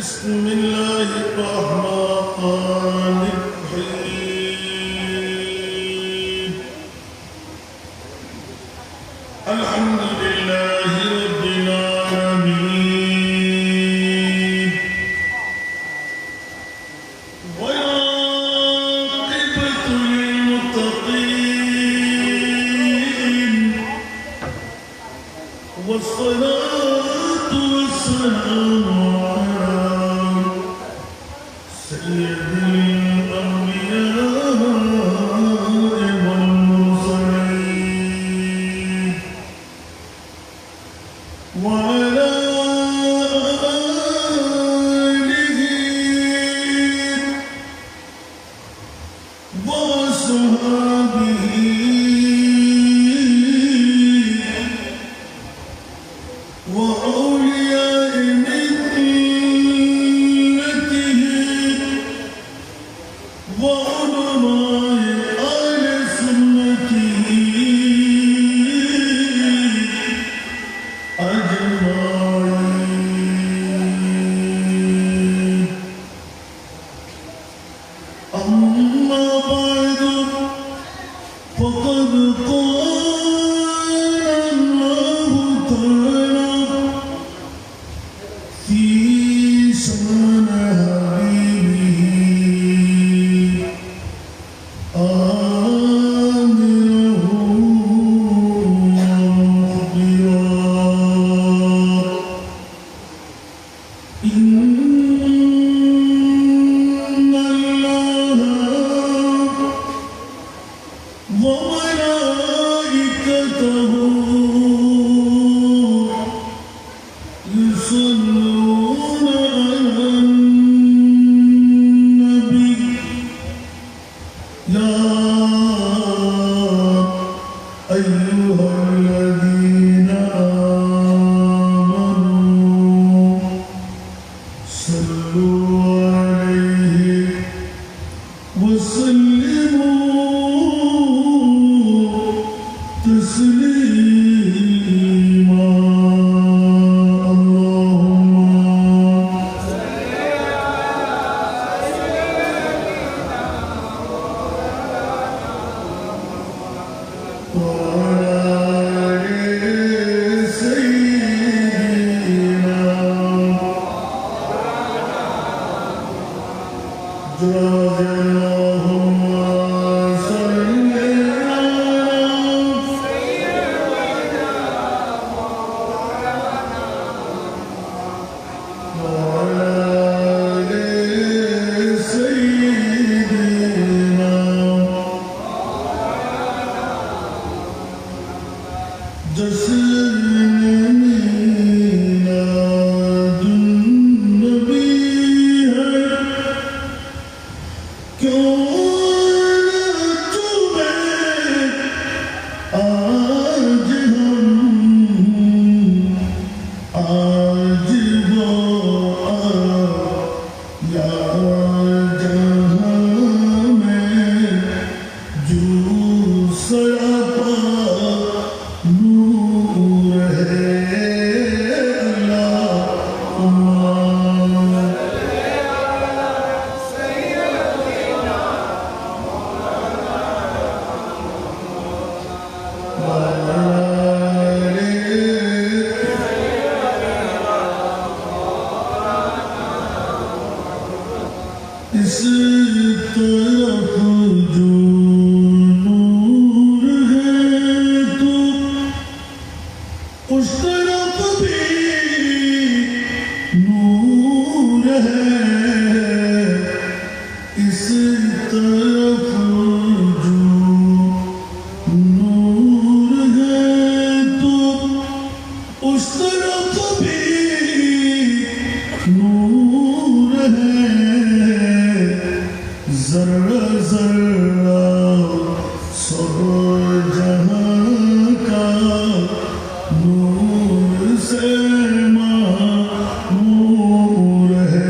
بسم الله الرحمن الرحيم الحمد لله رب العالمين والعاقبة للمتقين والصلاة والسلام जर्रा जर्रा सो जहां का नूर से मामूर है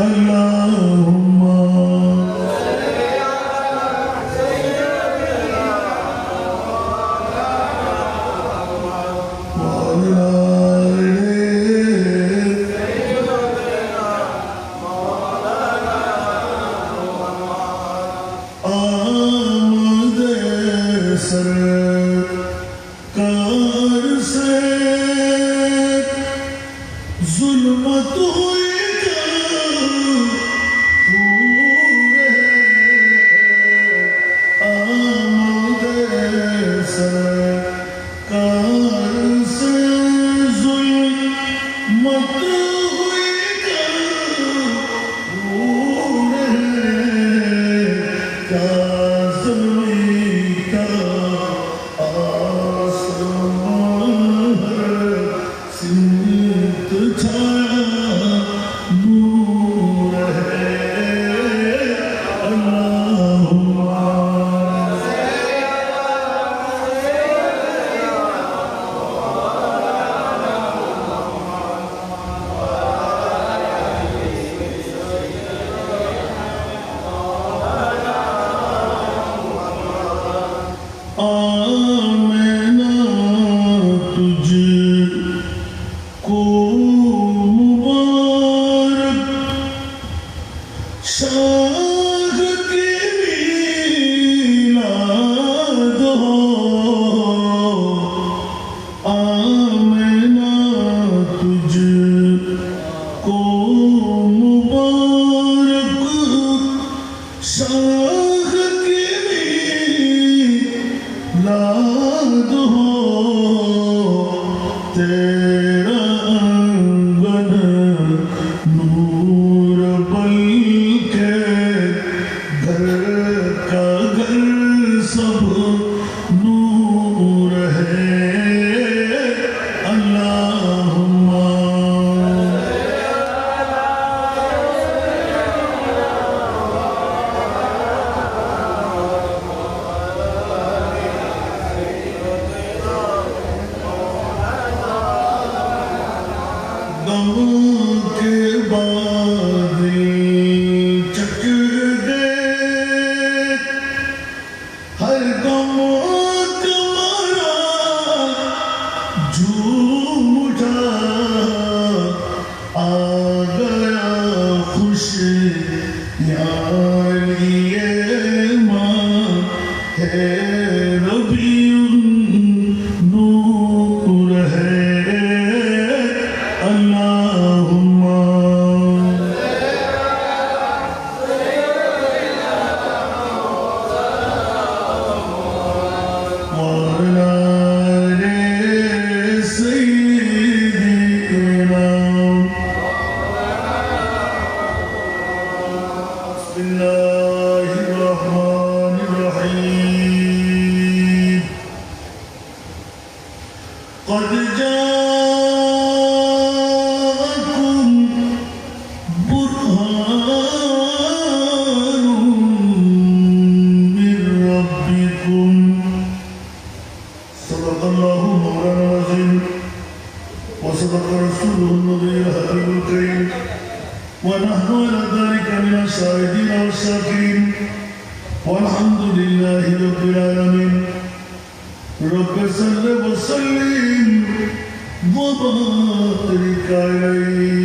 अल्लाहुम्मा सरकार से जुल्मत हुई आमद सरकार से जुल्मत हुई क्या आमना तुझको मुबारक शाह की मीलाद हो आमना तुझको मुबारक शाह लाद हो तेरा आंगन नूर बल्कि घर का घर सब नूर है अल्लाहुम्मा गम के बादल चक दे हर गम तुम्हारा झूम उठा आ गया खुश यारिए माँ है रबीउन नूर है अल्लाहुम्मा मौला रे सय्यिदना बिस्मिल्लाहिर रहमानिर रहीम क़द وصدق رسوله النبي الحبيب الكريم ونحن على ذلك من الشاهدين والشاكرين والحمد لله رب العالمين رب صل وسلم وبارك عليه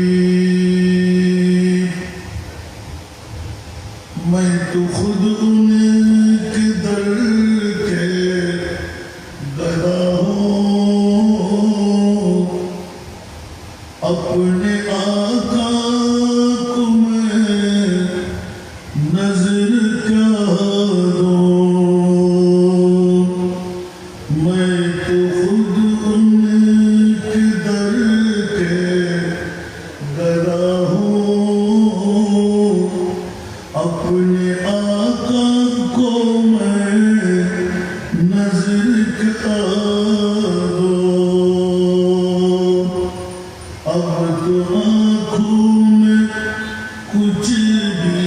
मैं तो खुद उनके दर के गदा अपने आका को मैं नजर क्या दूं मैं तो खुद उनके दर के गदा हूँ अपने आका को मैं नजर क्या अब तो आँखों में कुछ भी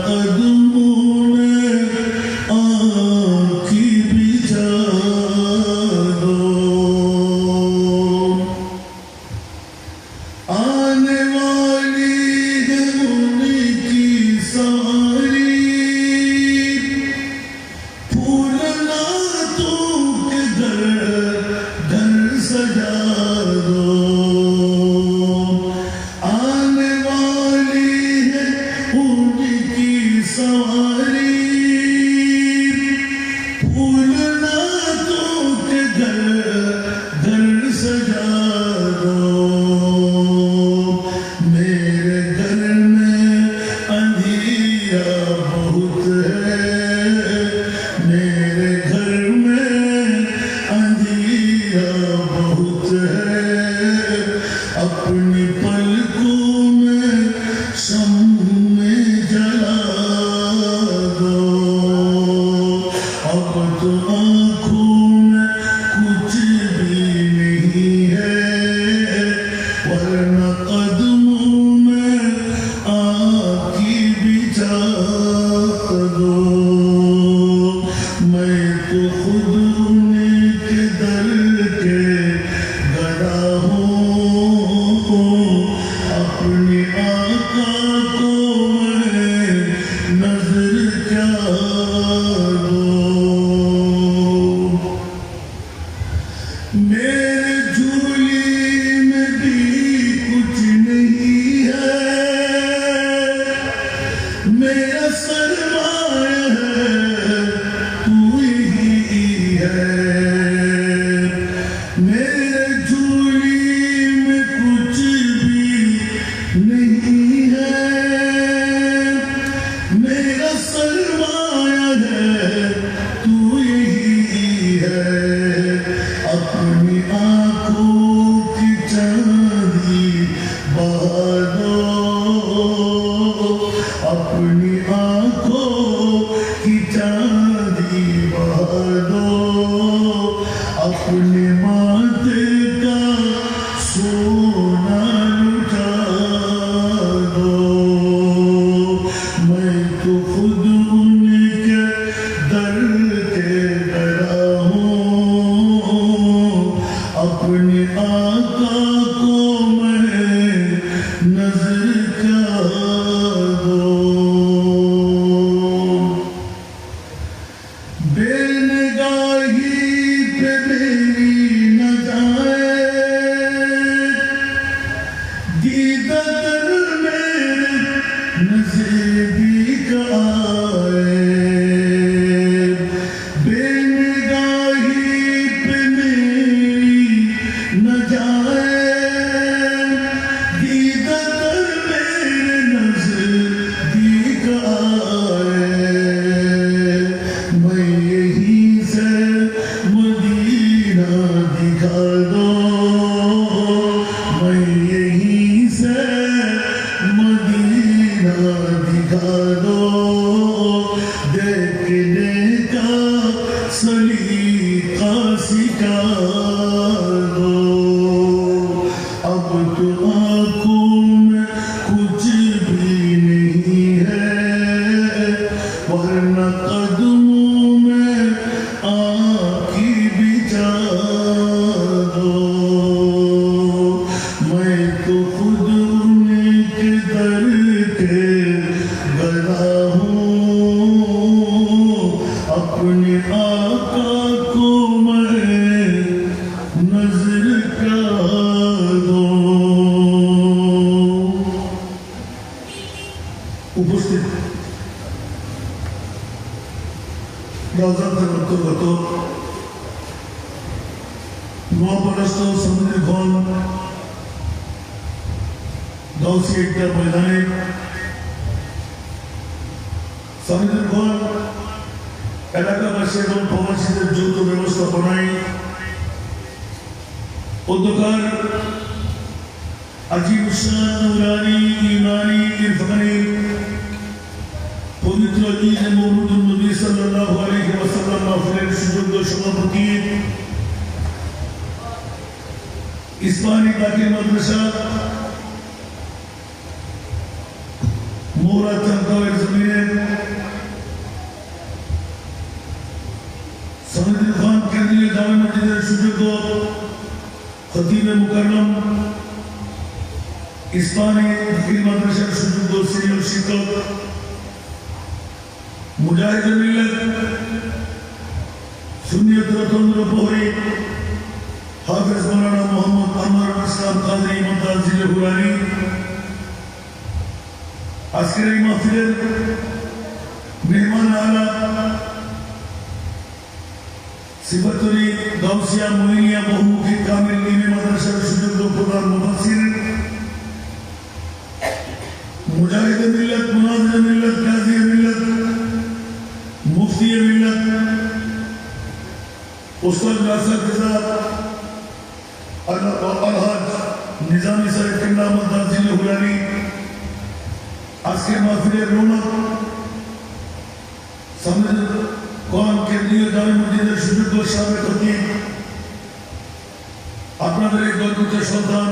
कदमों ने आँखी बिछा दो, आने वाली है उनकी सवारी, फूल नातों के घर घर सजा दो, आने वाली है उनकी सवारी, फूल नातों के घर घर सजा दो। मेरे घर में अंधिया बहुत है, मेरे घर में अंधिया बहुत है, अपनी पलकों में शम्मे जला दो, अब तो आँखों में कुछ भी नहीं है, वरना कदमों में आँखी बिछा दो। मैं तो खुद उनके दर के गदा हूँ, अपने आका को मैं नजर क्या दूँ। मेरे झोली में भी कुछ नहीं है, मेरा सरमाया है तू ही है, मेरे झोली में कुछ भी नहीं है, मेरा सरमाया है तू यही है, अपनी आँखों की चांदी बहा दो, अपनी आँखों की चांदी बहा दो, अपने माथे का सोना लुटा दो। मैं तो खुद उनके दर के गदा हूँ, अपने आका को मैं नजर क्या दूँ। बेनगाही पे मेरी न जाए, दीदार मेरे नज़दीक आए, बेनगाही पे मेरी न जाए, दीदार मेरे नज़दीक आए, मैं यहीं से मदीना दिखा दो, मैं यहीं से मदीना दिखा दो, देखने का सलीका सिखा दो, अब तो आँखों में कुछ भी नहीं है, वरना कदमों में आँखी बिछा दो। मैं तो खुद उनके दर के गदा हूँ, अपने आका को मैं नजर क्या दूँ। উপস্থিত রাজাদের অন্তর্গত নোয়াপাড়াস্থ সমুদ্রখন গাউসি একটা ময়দানে সমুদ্রখন এলাকাবাসী এবং প্রবাসীদের যৌথ ব্যবস্থাপনায় অধ্যকার আজিম শাহ নুরানি ইমানি ইরফানি পবিত্র ঈদ মওলুদুন নবী সাল্লাল্লাহু আলাইহি ওয়াসাল্লাম মাহফিলের সুযোগ্য সভাপতি ইসলামী দাখিল মাদ্রাসা মোরা চাঁদগাঁওয়ের জমিনের সুযোগ্য খতিবে মুকাররম ইসলামী দাখিল মাদ্রাসার সুযোগ্য সিনিয়র শিক্ষক মুজাহিদ মিল্লাত সুন্নিয়ত রতন প্রহরী হাফেজ মাওলানা মোহাম্মদ আনোয়ারুল ইসলাম কাদরী মুতাজিল হুরানি আজকের এই মাহফিলের মেহমান আলা সিফাতুলি গাউসিয়া মুইনিয়া বহুমুখী কামিল ইলমি মাদ্রাসার সুযোগ্য প্রধান মুফাসসির মুজাহিদ মিল্লাত মুনাজির মিল্লাত কাজী মিল্লাত মুফতি মিল্লাত উস্তাদ রাসা কিতাব আলহাজ নিজামী সাহেব কিবলা মুতাজিল হুরানি আজকে মাহফিলের রৌনক সামনে কোরআন কেন্দ্রীয় জামে মসজিদের সুযোগ্য সাবেক খতিব আপনাদের এই গর্বিত সন্তান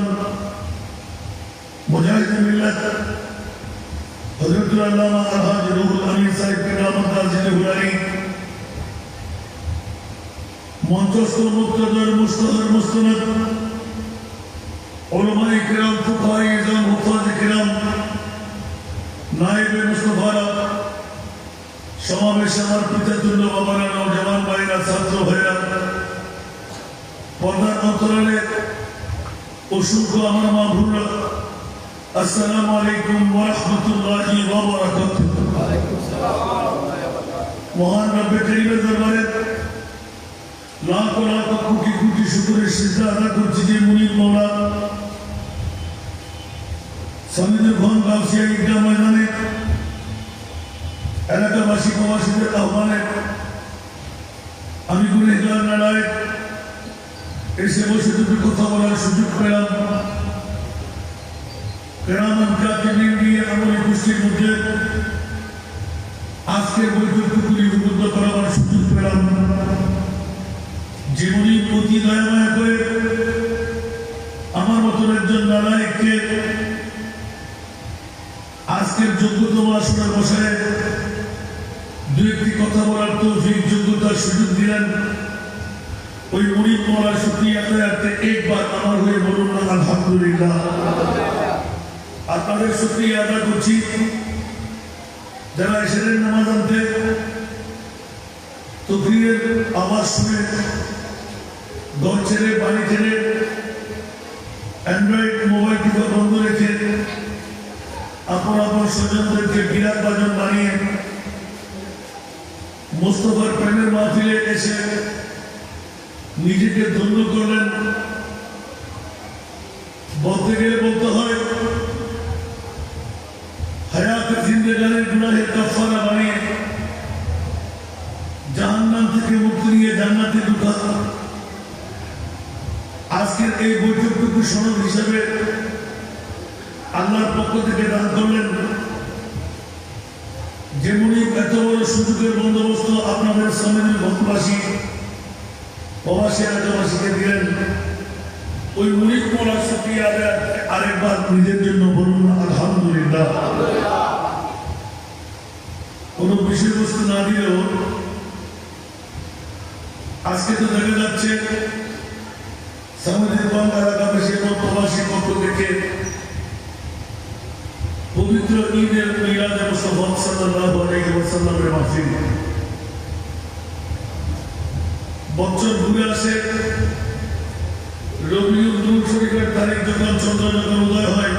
মুজাহিদ মিল্লাত হযরতুল আল্লামা আলহাজ রুহুল আমিন সাহেব কিবলা মুতাজিল হুরানি মঞ্চস্থ মুক্তদর মুস্তাদর মুস্তানাদ উলামায়ে কিরাম ফুকাহায়ে ইজম হুফাজে কিরাম নায়েবে মুস্তাফারা সমাবেশে আমার পিতাতুল্য বাবারা নওজওয়ান ভাইরা ছাত্র ভাইরা পর্দার অন্তরালে অসংখ্য আমার মা ভুলরা আসসালামু আলাইকুম ওয়া রাহমাতুল্লাহি ওয়া বারাকাতুহু। মহান রব্বে কারীমের দরবারে লাখ লাখ কোটি কোটি শুকরের সিজদা আদা করছি যে মুনিব মাওলা সামিদুর খান গাউসিয়া ঈদগাহ ময়দানে এলাকাবাসী প্রবাসীদের আহ্বানে আমি গুনেগার নালায় এসে বসে দুটি কথা বলার সুযোগ পেলাম। কেরামান কাতিবিন দিয়ে আমল গোষ্ঠীর মধ্যে আজকের বৈঠকগুলি উদ্বুদ্ধ করার সুযোগ পেলাম। জীবনী অতি দয়া মায়া করে আমার মতন একজন নালায়ককে আজকের যোগ্যতম আসনে বসায় দু একটি কথা বলার তৌফিক যোগ্যতার সুযোগ দিলেন। ওই মুনিব মাওলার শুকরিয়া আদায় একবার আমার হয়ে বলুন না আলহামদুলিল্লাহ। আপনাদের শুকরিয়া আদায় করছি যারা এসেছেন নামাজ আনতে, তকবীরের আওয়াজ শুনে ঘর ছেড়ে বাড়ি ছেড়ে অ্যান্ড্রয়েড মোবাইল টিপা বন্ধ রেখে আপন আপন স্বজনদেরকে বিরাট বাজন বানিয়ে মোস্তফার প্রেমের মাহফিলে এসে নিজেকে ধন্য করলেন। বলতে গেলে বলতে হয় হায়াতে জিন্দেগানির গুনাহের কাফারা বানিয়ে জাহান্নাম থেকে মুক্তি নিয়ে জান্নাতে ঢোকা। আজকের এই বৈঠকটুকু সনদ হিসাবে আল্লাহর পক্ষ থেকে দান করলেন। যেমনি এত বড় সুযোগের বন্দোবস্ত আপনাদের সামনে ভক্তবাসী প্রবাসী এলাকাবাসীকে দিলেন, ওই মুনিব মাওলার শুকরিয়া আদায় আরেকবার নিজের জন্য বলুন আলহামদুলিল্লাহ। কোন বিষয়বস্তু না দিলেও আজকে তো দেখা যাচ্ছে সামনের বাংলা এলাকাবাসী এবং প্রবাসী পক্ষ থেকে পবিত্র ঈদের মিলাদে মুস্তাফা সাল্লাল্লাহু আলাইহি ওয়াসাল্লামের মাহফিল বছর ঘুরে আসে। রবিউল নূর শরীফের তারিখ যখন চন্দ্র যখন উদয় হয়,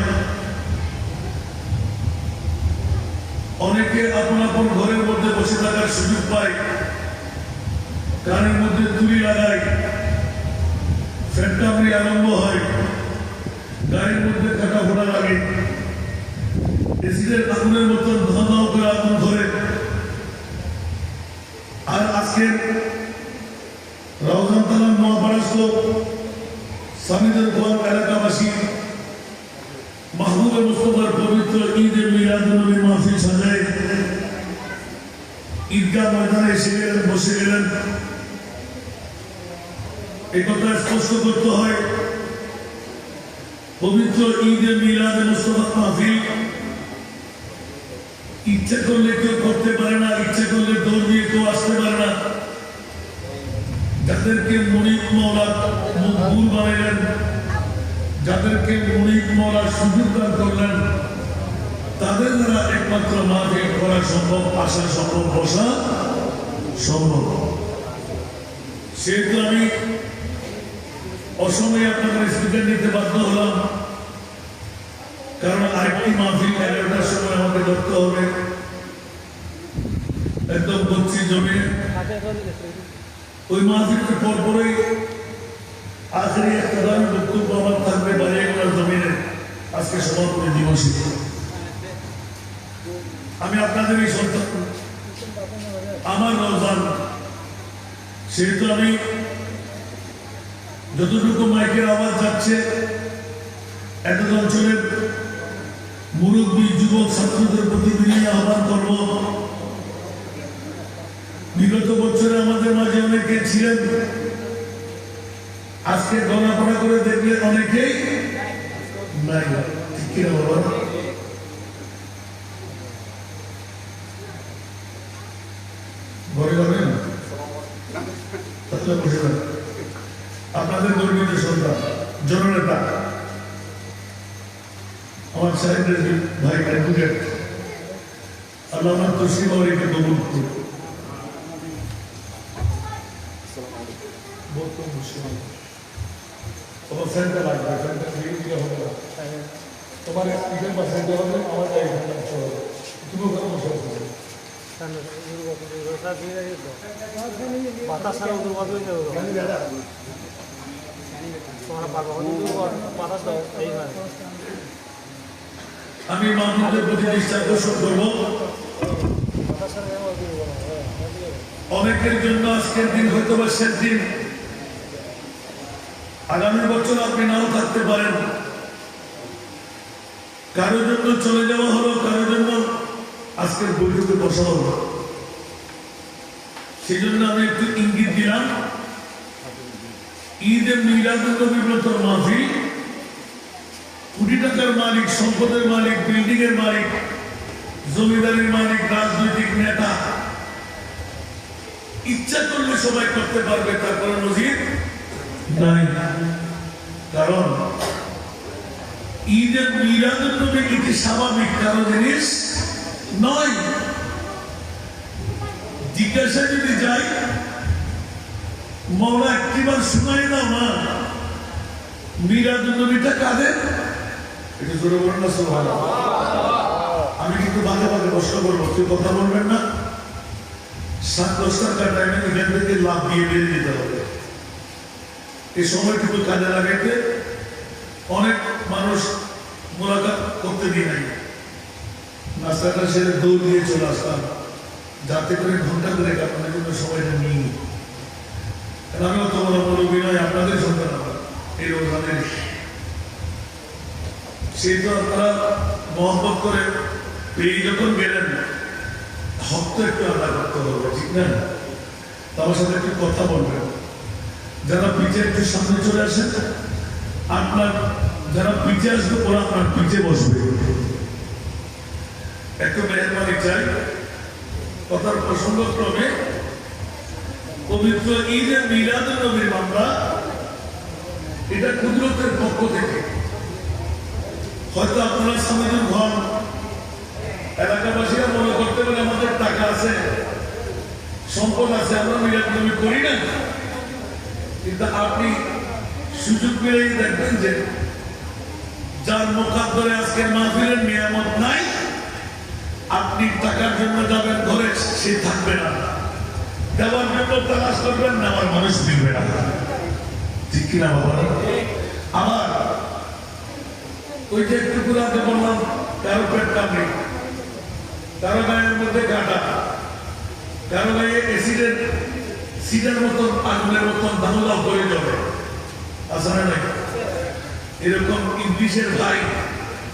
অনেকে আপন আপন ঘরের মধ্যে বসে থাকার সুযোগ পায়, কানের মধ্যে তুলি লাগায়, ফ্যান্টামরি আরম্ভ হয়, গায়ের মধ্যে কাটা ফোটা লাগে, এসিডের আগুনের মতন ধাও ধাও করে আগুন ধরে। আর আজকের রওজান তালাম মহাপরাস্ত সামিদুর খান এলাকাবাসী মাহবুবে মুস্তফার পবিত্র ঈদে মিলাদুন্নবীর মাহফিল সাজায় ঈদগাহ ময়দানে এসে গেলেন, বসে গেলেন। এই কথা স্পষ্ট করতে হয়, পবিত্র ঈদে মিলাদে মুস্তফা মাহফিল ইচ্ছা করলে কেউ করতে পারে না, ইচ্ছা করলে দৌড় দিয়ে কেউ আসতে পারে না। যাদেরকে মুনিব মওলা মকবুল বানাইলেন, যাদেরকে মুনিক মওলা সুযোগ দান করলেন, তাদের দ্বারা একমাত্র মাহফিল করা সম্ভব, আসা সম্ভব, বসা সম্ভব। সেহেতু আমি অসময়ে আপনাদের স্পিকার নিতে বাধ্য হলাম, কারণ আরেকটি মাহফিল 11টার সময় আমাকে ধরতে হবে, একদম বচ্চি জমি। ওই মাহফিলের পরপরই আখেরি একটা দামি বক্তব্য আমার থাকবে বাড়িয়াগুলার জমিনে আজকে সমাপনী দিবসে। আমি আপনাদের এই সন্তান, আমার রমজান, সেহেতু আমি যতটুকু মাইকের আওয়াজ যাচ্ছে এত অঞ্চলের মুরব্বী যুবক ছাত্রদের প্রতি বিনয়ী আহ্বান করব। বিগত বছরে আমাদের মাঝে অনেকে ছিলেন, আজকে গণাপড়া করে দেখলে অনেকেই নাই। ঠিক কিনা বাবা? আপনাদের গর্বিত সন্তান, জননেতা আমার সাহেব ভাই অ্যাডভোকেট আল্লামা তসলিম আওয়ারিকে কবুল করুন। তোমার সেন্টার লাগবে, সেন্টার দিয়ে দিলে হবে না। তোমার স্পিকার বা সেন্টার হবে, আমার এখানে বসে হবে, তুমি ওখানে বসে হবে। আমি মানুষদের প্রতি দৃষ্টি আকর্ষণ করবো। অনেকের জন্য আজকের দিন হয়তো বা শেষ দিন, আগামী বছর আপনি নাও থাকতে পারেন। কারোর জন্য চলে যাওয়া হলো, কারোর জন্য আজকের বৈঠকে বসা হলো। সেই জন্য আমি একটু ইঙ্গিত দিলাম, ঈদে মিলাদুন নবীর মাহফিল, কোটি টাকার মালিক, সম্পদের মালিক, বিল্ডিং এর মালিক, জমিদারির মালিক, রাজনৈতিক নেতা ইচ্ছা করলে সবাই করতে পারবে, তার কোনো নজির নাই। কারণ ঈদের মিলাদুন নবী এটি স্বাভাবিক কারো জিনিস নয়। জিজ্ঞাসা যদি যাই, মওলা একটিবার শুনাই দাও না, মিলাদুন নবীটা কাদের? এটা জোরে বলেন না সুবহানাল্লাহ। আমি কিন্তু বাঘে বাঘে প্রশ্ন করবো, তুই কথা বলবেন না। 7-10টার টাইমে এখান থেকে লাভ দিয়ে বেরিয়ে যেতে হবে। এই সময়টুকু কাজে লাগাইতে অনেক মানুষ মোলাকাত করতে দিয়ে নাই, নাস্তাটা সেরে দৌড় দিয়ে চলে আসতাম, যাতে করে ঘন্টা করে আপনাদের জন্য সময়টা নিই। আমি অত বড় মুরব্বী নয়, আপনাদের সন্তান আমার এই রোজানের। সেই তো আপনারা মহব্বত করে পেয়ে যখন গেলেন, হক তো একটু আদায় করতে হবে, ঠিক না? আমার সাথে একটু কথা বলবেন। যারা পিঠে একটু সামনে চলে আসেন, আপনার যারা পিঠে আসবে ওরা আপনার পিঠে বসবে। একটু মেহরবানি চাই। কথার প্রসঙ্গক্রমে পবিত্র ঈদে মিলাদুন নবীর মামলা, এটা কুদরতের পক্ষ থেকে। হয়তো আপনারা সমাজের ঘর এলাকাবাসীরা মনে করতে পারে আমাদের টাকা আছে, সম্পদ আছে, আমরা মিলাদ নবী করি না। কিন্তু আপনি সুযোগ পেলেই দেখবেন যে যার মুখান্তরে আজকের মাহফিলের নিয়ামত নাই, আপনি টাকার জন্য যাবেন ঘরে, সে থাকবে না। দেওয়ার জন্য তালাশ করবেন, নেওয়ার মানুষ দিবে না। ঠিক কিনা বাবা? আবার ওই যে একটু আগে বললাম, কারো পেট কামড়ে, কারো গায়ের মধ্যে কাটা, কারো গায়ে অ্যাসিডের সিডের মতন, আগুনের মতন দামলা হয়ে যাবে, আসলে নাই? এরকম ইংলিশের ভাই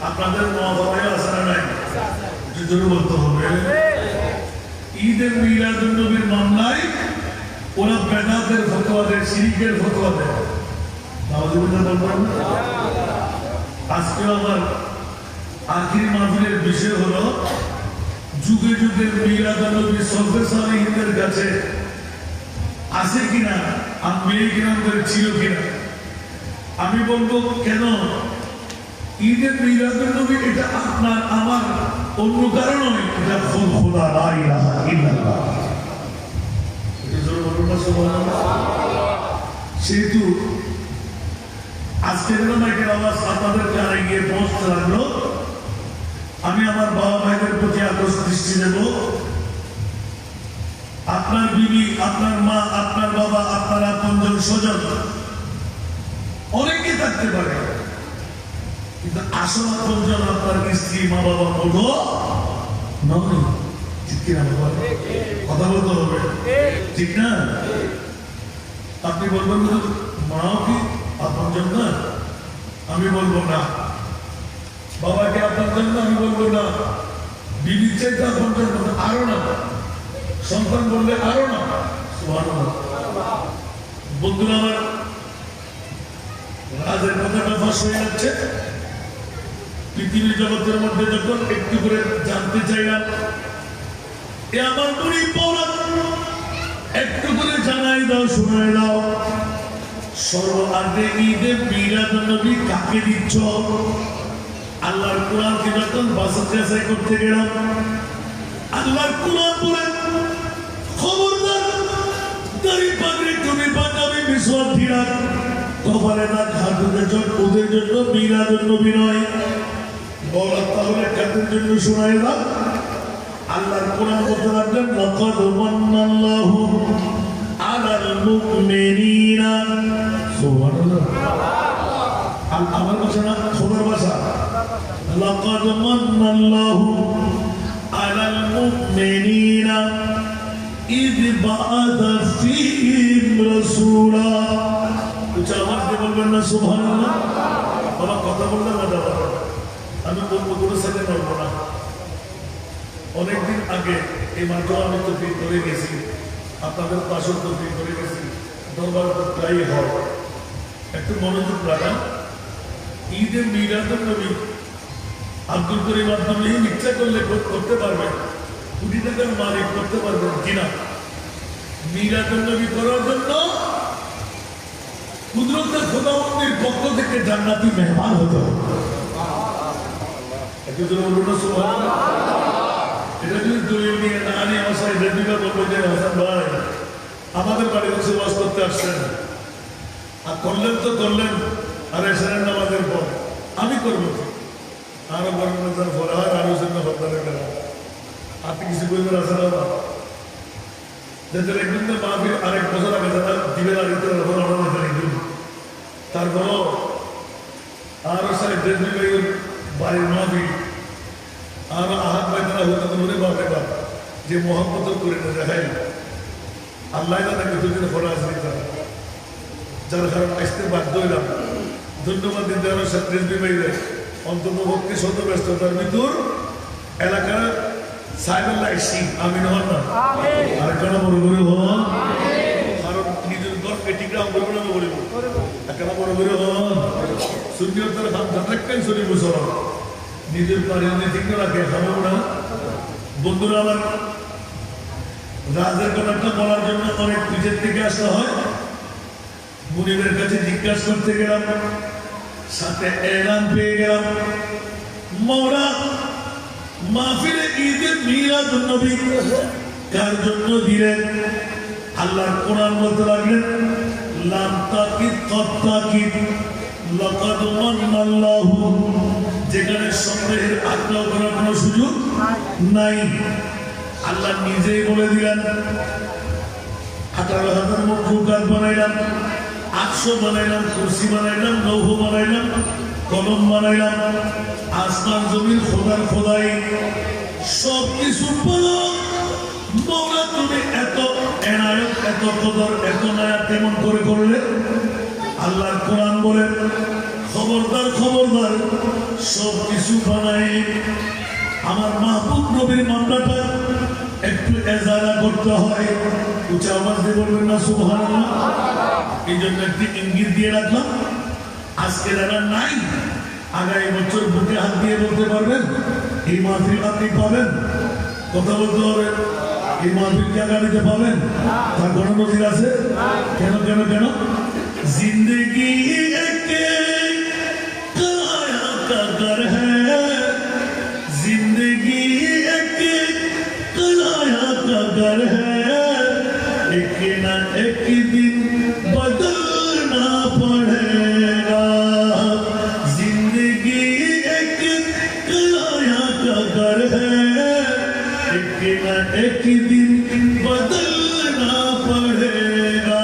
আপনাদের মহাভাবে আসলে নাই? জোরে বলতে হবে। ঈদের মিলাদুন নবীর মামলায় ওরা বেদাতের ফতোয়া দেয়, শিরকের ফতোয়া দেয়। আজকে আমার আখির মাহফিলের বিষয় হলো যুগে যুগে মিলাদুন নবী সাল্লাল্লাহু আলাইহি ওয়াসাল্লামের কাছে আছে কিনা, আমি কিনা ছিল কিনা। আমি বলবো কেন ঈদের মিলাদুন নবী এটা আপনার আমার অন্য কারণ নয়, এটা খোদা লা ইলাহা ইল্লাল্লাহ। এটা জোরে বলুন না সুবহানাল্লাহ। সেহেতু আজকের মাইকের আওয়াজ আপনাদের কানে গিয়ে পৌঁছতে লাগলো। আমি আমার বাবা ভাইদের প্রতি আগ্রহ দৃষ্টি দেব। আপনার বিবি, আপনার মা, আপনার বাবা, আপনার আপনজন স্বজন অনেকে থাকতে পারে, কিন্তু আসল আপনজন আপনার স্ত্রী, মা, বাবা বলো নয়। ঠিক কিনা বাবা? কথা বলতে হবে, ঠিক না? আপনি বলবেন মাও কি আপনজন না? আমি বলবো না। বাবাকে আপনজন না? আমি বলবো না। বিবির চাইতে আপনজন আরো না, সন্তান বললে আরো না। সুবহানাল্লাহ। বন্ধুরা আমার, রাজের কথাটা ফাঁস হয়ে যাচ্ছে। পৃথিবীর জগতের মধ্যে যখন একটু করে জানতে চাইলাম, এ আমার গরিব বউরা একটু করে জানাই দাও, শোনাই দাও, সর্বাগ্রে ঈদে মিলাদুন নবী কাকে দিচ্ছ? আল্লাহর কোরআনকে যখন বাছাই করতে গেলাম, আল্লাহর কোরআন বলে খবরদার দাড়ি পাগড়ি টুপি পাঞ্জাবি মিসওয়াক ঢিলা কপালে না হাতুদের জন্য, ওদের জন্য মিলাদুন নবী নয়। বলা তাহলে কাদের জন্য শোনাই দাও। আল্লাহর কোরআন বলতে লাগলেন লাকাদ মান্নাল্লাহু আলাল মুমিনিনা। সুবহানাল্লাহ। আমার ভাষা না, খোদার ভাষা। লাকাদ মান্নাল্লাহু আলাল মুমিনিনা ইয বাআসা ফীহিম রাসূলা। উচ্চ আওয়াজ দিয়ে বলবেন না সুবহানাল্লাহ। বাবা কথা বললেন না দাদা, আমি বলবো কোনো সেকেন্ড বলবো না। অনেকদিন আগে এই মাত্র আমি তফিক করে গেছি, আপনাদের পাশেও তফিক করে গেছি, দরবার প্রায় হয়। একটু মনোযোগ লাগান। ঈদে মিলাদুন নবী আব্দুল করিম আব্দুল রহিম ইচ্ছা করলে করতে পারবেন, কোটি টাকার মালিক করতে পারবেন কিনা? মিলাদুন নবী করার জন্য কুদরতের খোদাবন্দির পক্ষ থেকে জান্নাতি মেহমান হতে হবে। একটু জোরে বলুন না সুবহানাল্লাহ। এটা যদি দলিল নিয়ে না আনি আমার সাথে রেডিকা বলবো যে হাসান ভাই আমাদের বাড়িতে সুবাস করতে আসছেন, আর করলেন তো করলেন, আর এসেন নামাজের পর আমি করবো আরো বর্ণনা পর আর আলোচনা হত্যারে গেল। আপনি কিছু করবেন আসেন না যাদের একদিন তো মাহফিল আরেক বছর আগে যারা দিবেন আর ইতে তারপরও আরো সাথে ডেজবি ভাইয়ের বাড়ির মাহফিল আর আহাত ভাই তারা হতে ধরে বাপে বাপ যে মোহাম্মত করে না দেখাই আল্লাহ তাকে দুদিন ফরাজ দিতে, যার কারণ আসতে বাধ্য হইলাম। ধন্যবাদ দিতে হবে ডেজবি ভাইরে, অন্তর্বর্তী শত ব্যস্ততার ভিতর এলাকার সাইবাল্লাহ সিং আমি নহন না আরেকটা বড় করে হন, কারণ নিজের দরকে টিকা বলবো না বলিব একটা বড় করে হন সুন্দর তারা ভাব ধাক্কাই চলি বছর নিজের পারিবারিক ঠিক রাখে খাবো না। বন্ধুরা আমার, রাজের কথাটা বলার জন্য অনেক পিছের থেকে আসতে হয়। মুনিবের কাছে জিজ্ঞাসা করতে গেলাম, সাথে এলান পেয়ে গেলাম মওলা মাহফিলে ঈদে মিলাদুন নবী কার জন্য দিলেন? আল্লাহর কোরআন বলতে লাগলেন লাম তাকিদ কদ তাকিদ লাকাদ মান্নাল্লাহু, যেখানে সন্দেহের আগ্রহ করার কোনো সুযোগ নাই। আল্লাহ নিজেই বলে দিলেন 18,000 মখলুকাত বানাইলাম, 800 বানাইলাম, কুরসি বানাইলাম, লৌহ বানাইলাম, কলম বানাইলাম, আসমান জমির খোদার খোদাই সব কিছু মওলা তুমি এত এনায়ত, এত কদর, এত মায়া কেমন করে করলে? আল্লাহর কোরআন বলে খবরদার খবরদার সব কিছু বানাই আমার মাহবুব নবীর মামলাটা একটু এজারা করতে হয়। উচ্চ আওয়াজ দিয়ে বলবেন না সুবহানাল্লাহ। এই জন্য একটি ইঙ্গিত দিয়ে রাখলাম, আজকে যারা নাই আগামী বছর বুকে হাত দিয়ে বলতে পারবেন এই মাহফিল আপনি পাবেন। কথা বলতে হবে এই মাহফিল কি আগামীতে পাবেন? তার কোনো নজির আছে? কেন কেন কেন? जिंदगी एक काया का घर है, जिंदगी एक काया का घर है, एक ना एक दिन बदलना पड़ेगा, जिंदगी एक काया का घर है, एक ना एक दिन बदलना पड़ेगा,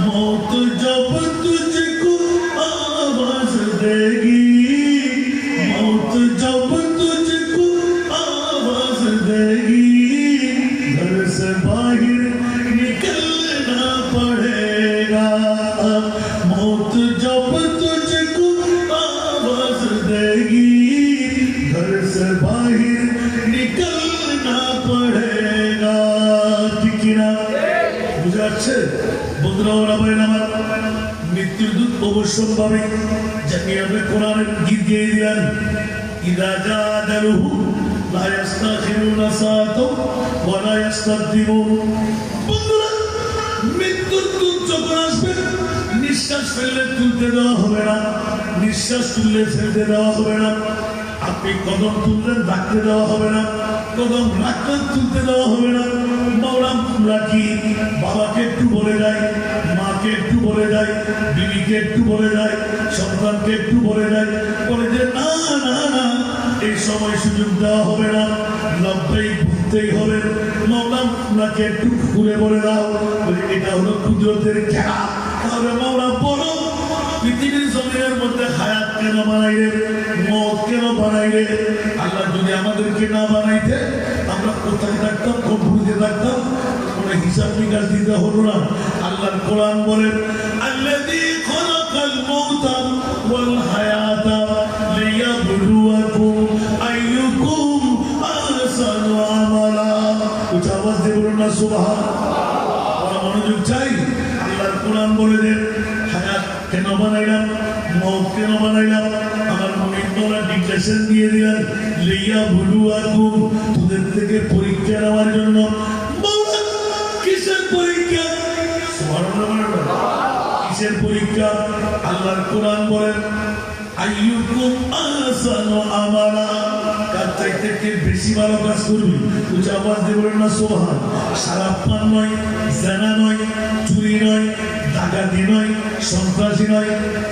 मौत जब तुझको आवाज देगी, मौत जब तुझको आवाज देगी, घर से बाहर निकलना पड़ेगा, मौत जब तुझको आवाज देगी, घर से बाहर निकलना पड़ेगा। ठीक है ना? বুঝে আসছে বন্ধুরা? ওরা বলেন আমার মৃত্যুর দূত অবশ্যম্ভাবী, যাকে আপনি কোরআনের গীত গেয়ে দিলেন, ইদা জা আজালুহু লা ইস্তাখিরুনা সাআতাও ওয়া লা ইস্তাকদিমুন। বন্ধুরা, মৃত্যুর দূত যখন আসবে, নিঃশ্বাস ফেললে তুলতে দেওয়া হবে না, নিঃশ্বাস তুললে ফেলতে দেওয়া হবে না, আপনি কদম তুললেন রাখতে দেওয়া হবে না, কদম রাখলেন তুলতে দেওয়া হবে না। মাওলাম রাখি, বাবাকে একটু বলে দেয়, মাকে একটু বলে দেয়, বিবিকে একটু বলে দেয়, সন্তানকে একটু বলে দেয়, বলে যে না না না, এই সময় সুযোগ দেওয়া হবে না, লব্বেই ভুগতেই হবে। মাওলাম আপনাকে একটু ঘুরে বলে দাও, এটা হলো কুদরতের খেলা। তাহলে মাওলা বলো, পৃথিবীর জমিনের মধ্যে হায়াত কেন বানাইলে, মত কেন বানাইলে? আল্লাহ যদি আমাদেরকে না বানাইতে, আমরা কোথায় থাকতাম, কোন ভুলিতে থাকতাম? কোনো হিসাব নিকাশ দিতে হলো না। আল্লাহর কোরআন বলেন, আল্লাযী খালাকাল মাউতা ওয়াল হায়াতা লিয়াবলুয়াকুম আইয়ুকুম আহসানু আমালা। উচ্চ আওয়াজ দিয়ে বলুন না সুবহানাল্লাহ। মনোযোগ চাই। আল্লাহর কোরআন বলে দেন, হায়াত কেন বানাইলাম, মত কেন বানাইলাম? আমার মনে তোরা ডিক্লেরেশন দিয়ে দিলেন, লিয়াবলুয়াকুম, তোদের থেকে পরীক্ষা নেওয়ার জন্য। কিসের পরীক্ষা? সুবহানাল্লাহ। কিসের পরীক্ষা? আল্লাহর কোরআন বলেন, আইয়ুকুম আহসানু আমালা, কার চাইতে কে বেশি ভালো কাজ করবি? উচ্চ আওয়াজ দিয়ে বলেন না সুবহানাল্লাহ। শারাব পান নয়, জানা নয়, চুরি নয়, ডাকাতি নয়, সন্ত্রাসী নয়,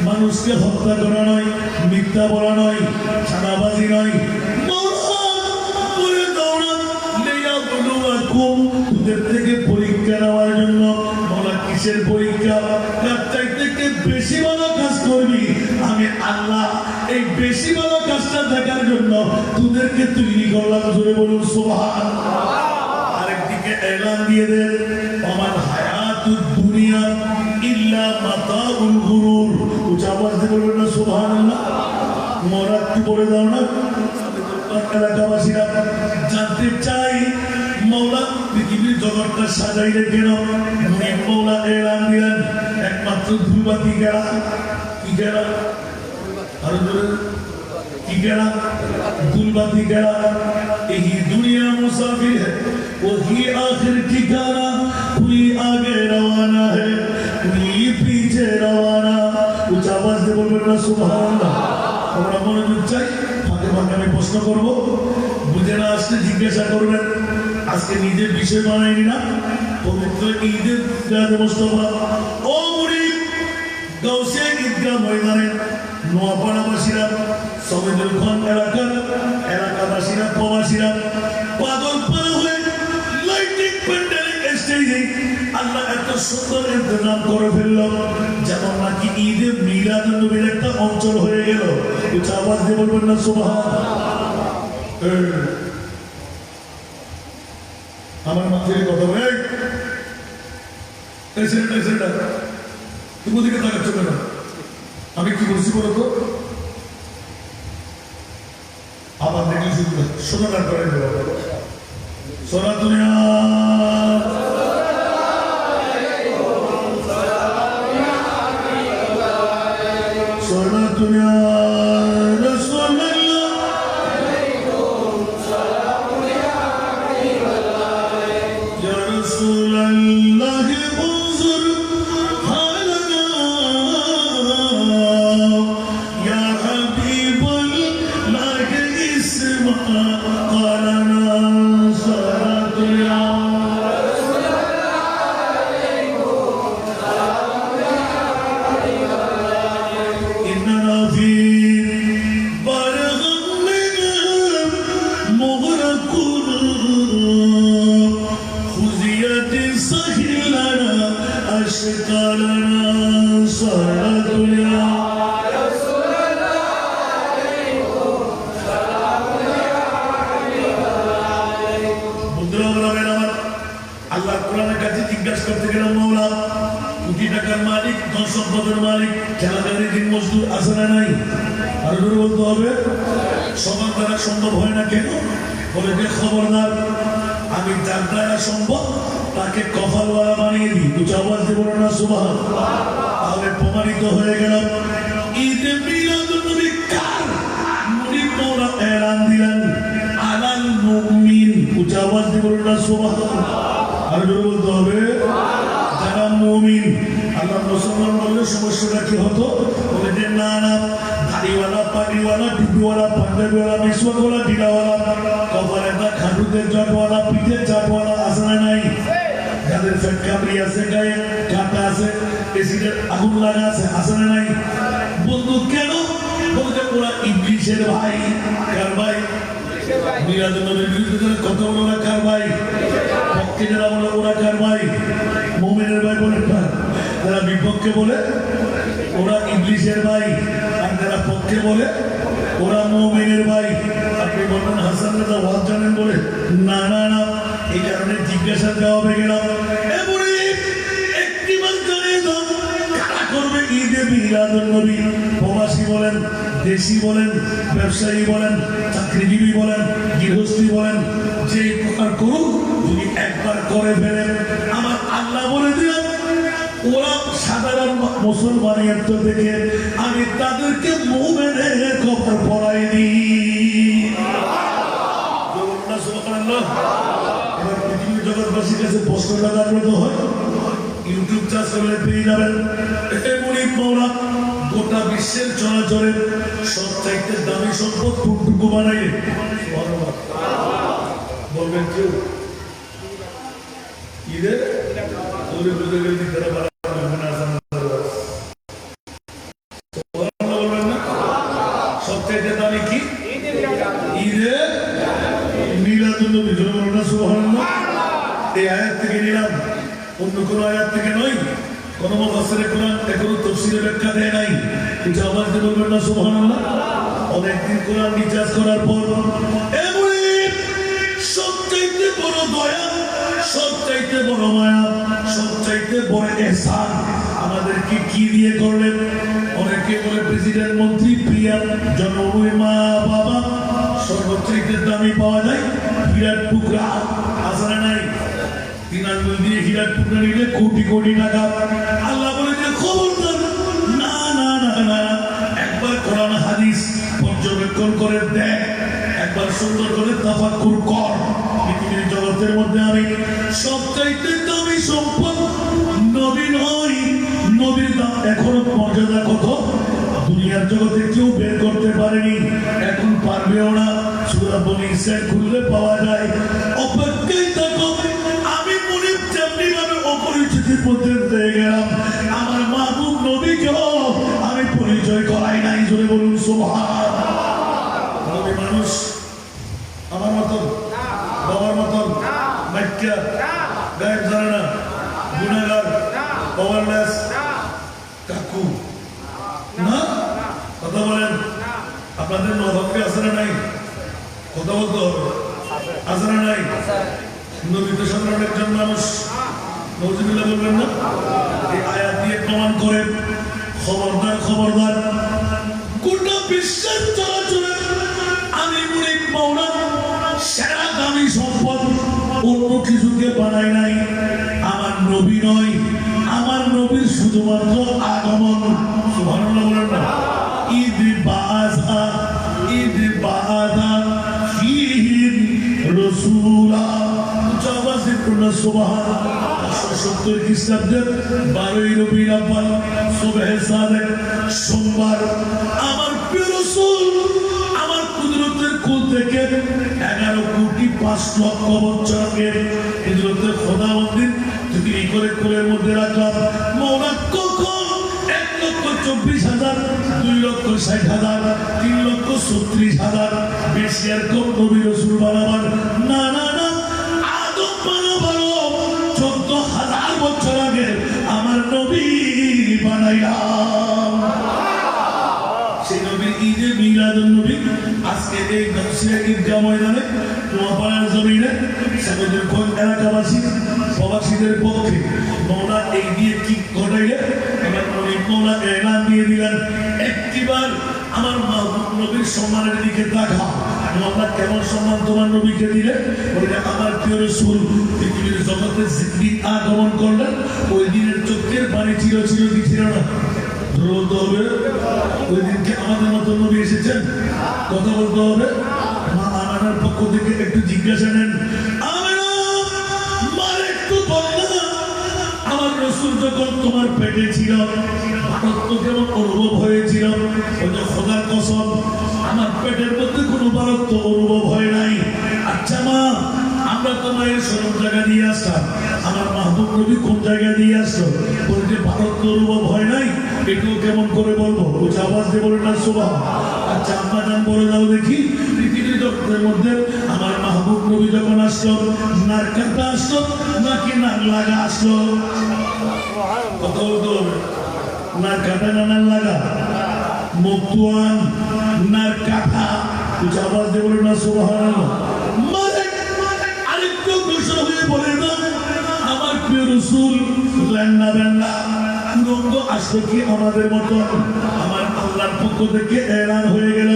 মানুষকে হত্যা করা নয়, মিথ্যা বলা নয়, চাঁদাবাজি নয়। তোদের থেকে পরীক্ষা নেওয়ার জন্য। বলা কিসের পরীক্ষা? কার চাইতে কে বেশি ভালো কাজ করবি? আমি আল্লাহ এই বেশি ভালো কাজটা দেখার জন্য তোদেরকে তৈরি করলাম। জোরে বলুন সুবহানাল্লাহ। আরেকদিকে এলান দিয়ে দেন, আমার হায়াতুদ দুনিয়া ইল্লা মাতাউল গুরুর। উচ্চ আওয়াজ দিয়ে বলবেন না সুবহানাল্লাহ। মোরা কি বলে দাও না? এলাকাবাসীরা জানতে চাই, মৌলা পৃথিবীর জগৎটা সাজাইলে কেন? মৌলা এলান দিলেন, একমাত্র ধূপবাতি গেলা। কি গেলা? আরো জোরে, কি গেলা? ধূপবাতি গেলা। এই দুনিয়া মুসাফির है, वही आखिर ठिकाना, कोई आगे रवाना है, कोई पीछे रवाना। उच्च आवाज দিয়ে বলবেন না সুবহানাল্লাহ। আমরা মনোযোগ চাই। ফাঁকে ফাঁকে আমি প্রশ্ন করবো, বুঝে না আসলে জিজ্ঞাসা করবেন। আজকে নিজের বিষয় বানাইনি না, পবিত্র ঈদের রাতে মোস্তফা ও মুরিদ গাউসিয়া ঈদগাহ ময়দানে নোয়াপাড়াবাসীরা, সমিদুল এলাকাবাসীরা, প্রবাসীরা পাগল পাড়া হয়ে লাইটিং প্যান্ডেলিক স্টেজে আল্লাহ এত সুন্দর ইন্তজাম করে ফেলল, যেমন নাকি ঈদে মিলাদুন নবীর একটা অঞ্চল হয়ে গেল। উচ্চ আওয়াজ দিয়ে বলবেন না সুবহানাল্লাহ। আমার মাথায় কথা বলে, তুমি ওদিকে তাকাচ্ছ কেন? আমি কি বলছি বলো তো? আবার দেখলে শুধু সোনার করে দেবো। সোনা দুনিয়া সোনা দুনিয়া وفزيت سهلنا أشكالنا صلاة يا আল্লাহ কোরআনের কাছে জিজ্ঞাসা করতে গেলাম মাওলা কোটি টাকার মালিক ধন সম্পদের মালিক ঠেলাগাড়ি দিন মজদুর আছে না নাই আর বলতে হবে সবার দ্বারা সম্ভব হয় না কেন বলে যে খবরদার আমি যার দ্বারা সম্ভব তাকে কপালওয়ালা বানিয়ে দিই উচ্চ আওয়াজ দিয়ে বলো না সুবহানাল্লাহ তাহলে প্রমাণিত হয়ে গেল ঈদে মিলাদুন নবী কার মুনিব মাওলা এলান দিলেন আলাল মুমিন উচ্চ আওয়াজ দিয়ে বলো না সুবহানাল্লাহ আর বলতে হবে যারা মুমিন আল্লাহ মুসলমান বললে সমস্যাটা কি হতো বলে যে না না দাড়িওয়ালা পাগড়িওয়ালা টুপিওয়ালা পাঞ্জাবিওয়ালা মিসওয়াকওয়ালা ঢিলাওয়ালা কপালে দা খাটুতে জটওয়ালা পিঠে চাটওয়ালা আছে না নাই যাদের ফ্যাট কামড়ি আছে গায়ে কাটা আছে এসিতে আগুন লাগা আছে না নাই বন্ধু কেন বলতে ওরা ইবলিশের ভাই কার ভাই মিলাদুন নবীর বিরুদ্ধে কথা বলে ওরা কার ভাই পক্ষে যারা বলে ওরা কার ভাই মুমিনের ভাই বলে যারা বিপক্ষে বলে ওরা ইবলিশের ভাই আর যারা পক্ষে বলে ওরা মুমিনের ভাই আপনি বলবেন হাসান রাজা ওয়াজ জানেন বলে না না না এই কারণে জিজ্ঞাসা জবাবে গেলাম এমনি একটি বার জানিয়ে দাও কারা করবে ঈদে মিলাদুন নবী প্রবাসী বলেন দেশি বলেন ব্যবসায়ী বলেন চাকরিজীবী বলেন গৃহস্থী বলেন যে প্রকার করুক যদি একবার করে ফেলেন আমার আল্লাহ বলে দিলেন ওরা সাধারণ মুসলমানের তো দেখে আমি তাদেরকে মুমিনের কবর পড়াই দিই এবার পৃথিবীর জগৎবাসীর কাছে প্রশ্নটা জাগ্রত হয় ইউটিউব চাষ করলে পেয়ে যাবেন এমনই মাওলা গোটা বিশ্বের চলাচলের সবচাইতে দামি সম্পদ কোনটুকু বানাইলে বলবেন কেউ ঈদের বুঝে গেলে বলবেন না সবচাইতে দামি কি ঈদে মিলাদুন নবী সুবহানাল্লাহ এই আয়াত থেকে নিলাম অন্য কোনো আয়াত থেকে নয় কোন মুফাসসিরে কোরআন এখনো তাফসীরে ব্যাখ্যা দেয় নাই কিন্তু আওয়াজ দিয়ে বলবেন না সুবহানাল্লাহ অনেকদিন কোরআন নিচাজ করার পর এমনি সবচাইতে বড় দয়া সবচাইতে বড় মায়া সবচাইতে বড় ইহসান আমাদেরকে কি দিয়ে করলেন অনেকে বলে প্রেসিডেন্ট মন্ত্রী পিএম জন্মভূমি মা বাবা সর্বচাইতে দামি পাওয়া যায় হীরার টুকরা আসলে নাই 3 আঙ্গুল দিয়ে হীরার টুকরা নিলে কোটি কোটি টাকা আল্লাহ বলে যে খবরদার না না না না একবার কোরআন হাদিস পর্যবেক্ষণ করে দেখ একবার সুন্দর করে তাফাক্কুর কর পৃথিবীর জগতের মধ্যে আমি সবচাইতে দামি সম্পদ নবী নই নবীর দাম এখনো মর্যাদা কত দুনিয়ার জগতে কেউ বের করতে পারেনি এখন পারবেও না সূরা বনী ইসরাঈল খুললে পাওয়া যায় অপেক্ষায় থাকো আমি মনে যেমনি ভাবে অপরিচিতির মধ্যে পেয়ে গেলাম আমার মাহবুব নবীকেও আমি পরিচয় করাই নাই জোরে বলুন সুবহানাল্লাহ নবী মানুষ আমার মতন বাবার মতন মাইক্কা গায়েব জানে না গুনাহগার পাওয়ারলেস কাকু না কথা বলেন আপনাদের নবকে আছে না নাই কথা বলতে হবে আছে না নাই নবী তো সাধারণ একজন মানুষ নওজুবিল্লাহ বলবেন না এই আয়াত দিয়ে প্রমাণ করে খবরদার খবরদার গোটা বিশ্বের চলাচলে আমি মুনিব মাওলা সেরা দামি সম্পদ অন্য কিছুকে বানাই নাই আমার নবী নয় আমার নবীর শুধুমাত্র আগমন সুবহানাল্লাহ বলেন না ঈদ বাআসা ফীহি রাসূলা জাওয়াজি কুল্লা সুবহানাল্লাহ 170 খ্রিস্টাব্দের 12 রবিউল আউয়াল সুবহে সাদেক সোমবার আমার প্রিয় রাসূল আমার কুদরতের কুল থেকে 11 কোটি 5 লক্ষ বছরের কুদরতের খোদাবন্দির তৈরি করে কোলের মধ্যে রাখলাম মাওলা কখন 1,24,000 2,60,000 3,36,000 বেশি আর কম নবী রাসূল বানাবার না না না আদম বানাবার শিখাইলাম। সেই নবীর ঈদে মিলাদুন নবী আজকে এই গাউসিয়া ঈদগাহ ময়দানে নোয়াপাড়ার জমিনে সাগরদিঘি এলাকাবাসী প্রবাসীদের পক্ষে মওলা এই দিয়ে কি ঘটাইলে আমার নবী মওলা এলান দিয়ে দিলেন, একটিবার আমার মাহবুব নবীর সম্মানের দিকে তাকা। মওলা কেমন সম্মান তোমার নবীকে দিলে? বলে আমার প্রিয় রাসূল পৃথিবীর জগতে জিন্দিগি আগমন করলেন, ওই দিনের চোখের পানি ছিল কি ছিল না? বলতে হবে ওই দিনকে আমাদের মতো নবী এসেছেন, কথা বলতে হবে। মা আমিনার পক্ষ থেকে একটু জিজ্ঞাসা নেন, আমিনা মার একটু বলনা, আমার রাসূল যখন তোমার পেটে ছিল ভারত্ব কেমন অনুভব হয়েছিল? ওই যে খোদার কসম আমার পেটের মধ্যে কোনো ভারত্ব অনুভব হয় নাই। আচ্ছা মা, আমরা তো মায়ের সরব জায়গা দিয়ে আসলাম, আমার মাহবুব নবী কোন জায়গা দিয়ে আসলো? বলে যে ভারত্ব অনুভব হয় নাই, এটাও কেমন করে বলবো? ওই আওয়াজ দিয়ে বলে না সুবহান। আচ্ছা আম্মা জান বলে দাও দেখি, পৃথিবীর জগতের মধ্যে আমার মাহবুব নবী যখন আসলো নার কাটা আসলো নাকি নার লাগা আসলো? কত বলতে হবে? নার কাটা না নার লাগা? মুক্তুয়ান নার কাটা। ওই আওয়াজ দিয়ে বলে না সুবহান। আরেকটু ঘোষণা হয়ে বলে না আমার প্রিয় রাসূল লেন্না বেন্না রঙ্গ আসলো কি আমাদের মতো? আমার আল্লাহর পক্ষ থেকে এলান হয়ে গেল,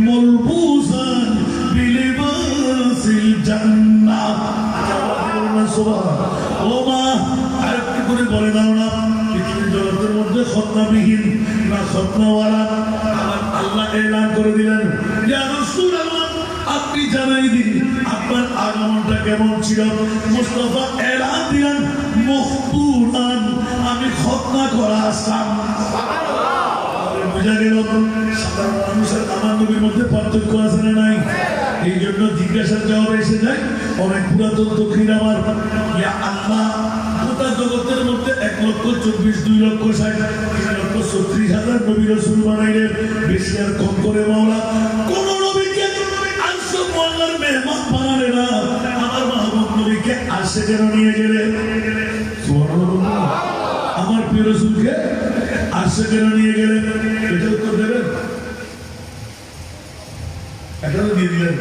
মুলবুসান বিলিবাসিল জান্নাহ। সুবহান। ও মা আরেকটু করে বলে দাও না, পৃথিবীর জগতের মধ্যে খতনাবিহীন না খতনাওয়ালা আমার আল্লাহ এলান করে দিলেন, ইয়া রাসূলুল্লাহ আপনি জানাই দিন আপনার আগমনটা কেমন ছিল। মুস্তাফা এলান দিলেন, মুখতুরান আমি খতনা করা আসলাম। বুঝা গেল সাধারণ মানুষের আমার নবীর মধ্যে পার্থক্য আছে না নাই? এই জন্য জিজ্ঞাসার জবাব এসে যায় অনেক পুরাতন দক্ষিণ আমার, ইয়া আল্লাহ গোটা জগতের মধ্যে 1,24,000 2,60,000 3,36,000 নবী রাসূল বানাইলে বেশি আর কম করে মাওলা কোন নবীকে আরশে মোয়াল্লার মেহমান বানালে না, আমার মাহবুব নবীকে আরশে কেন নিয়ে গেলে? সুবহানাল্লাহ। আমার প্রিয় রাসূলকে আরশে কেন নিয়ে গেলে? এটা উত্তর দেবেন? এটা দিয়ে দিলেন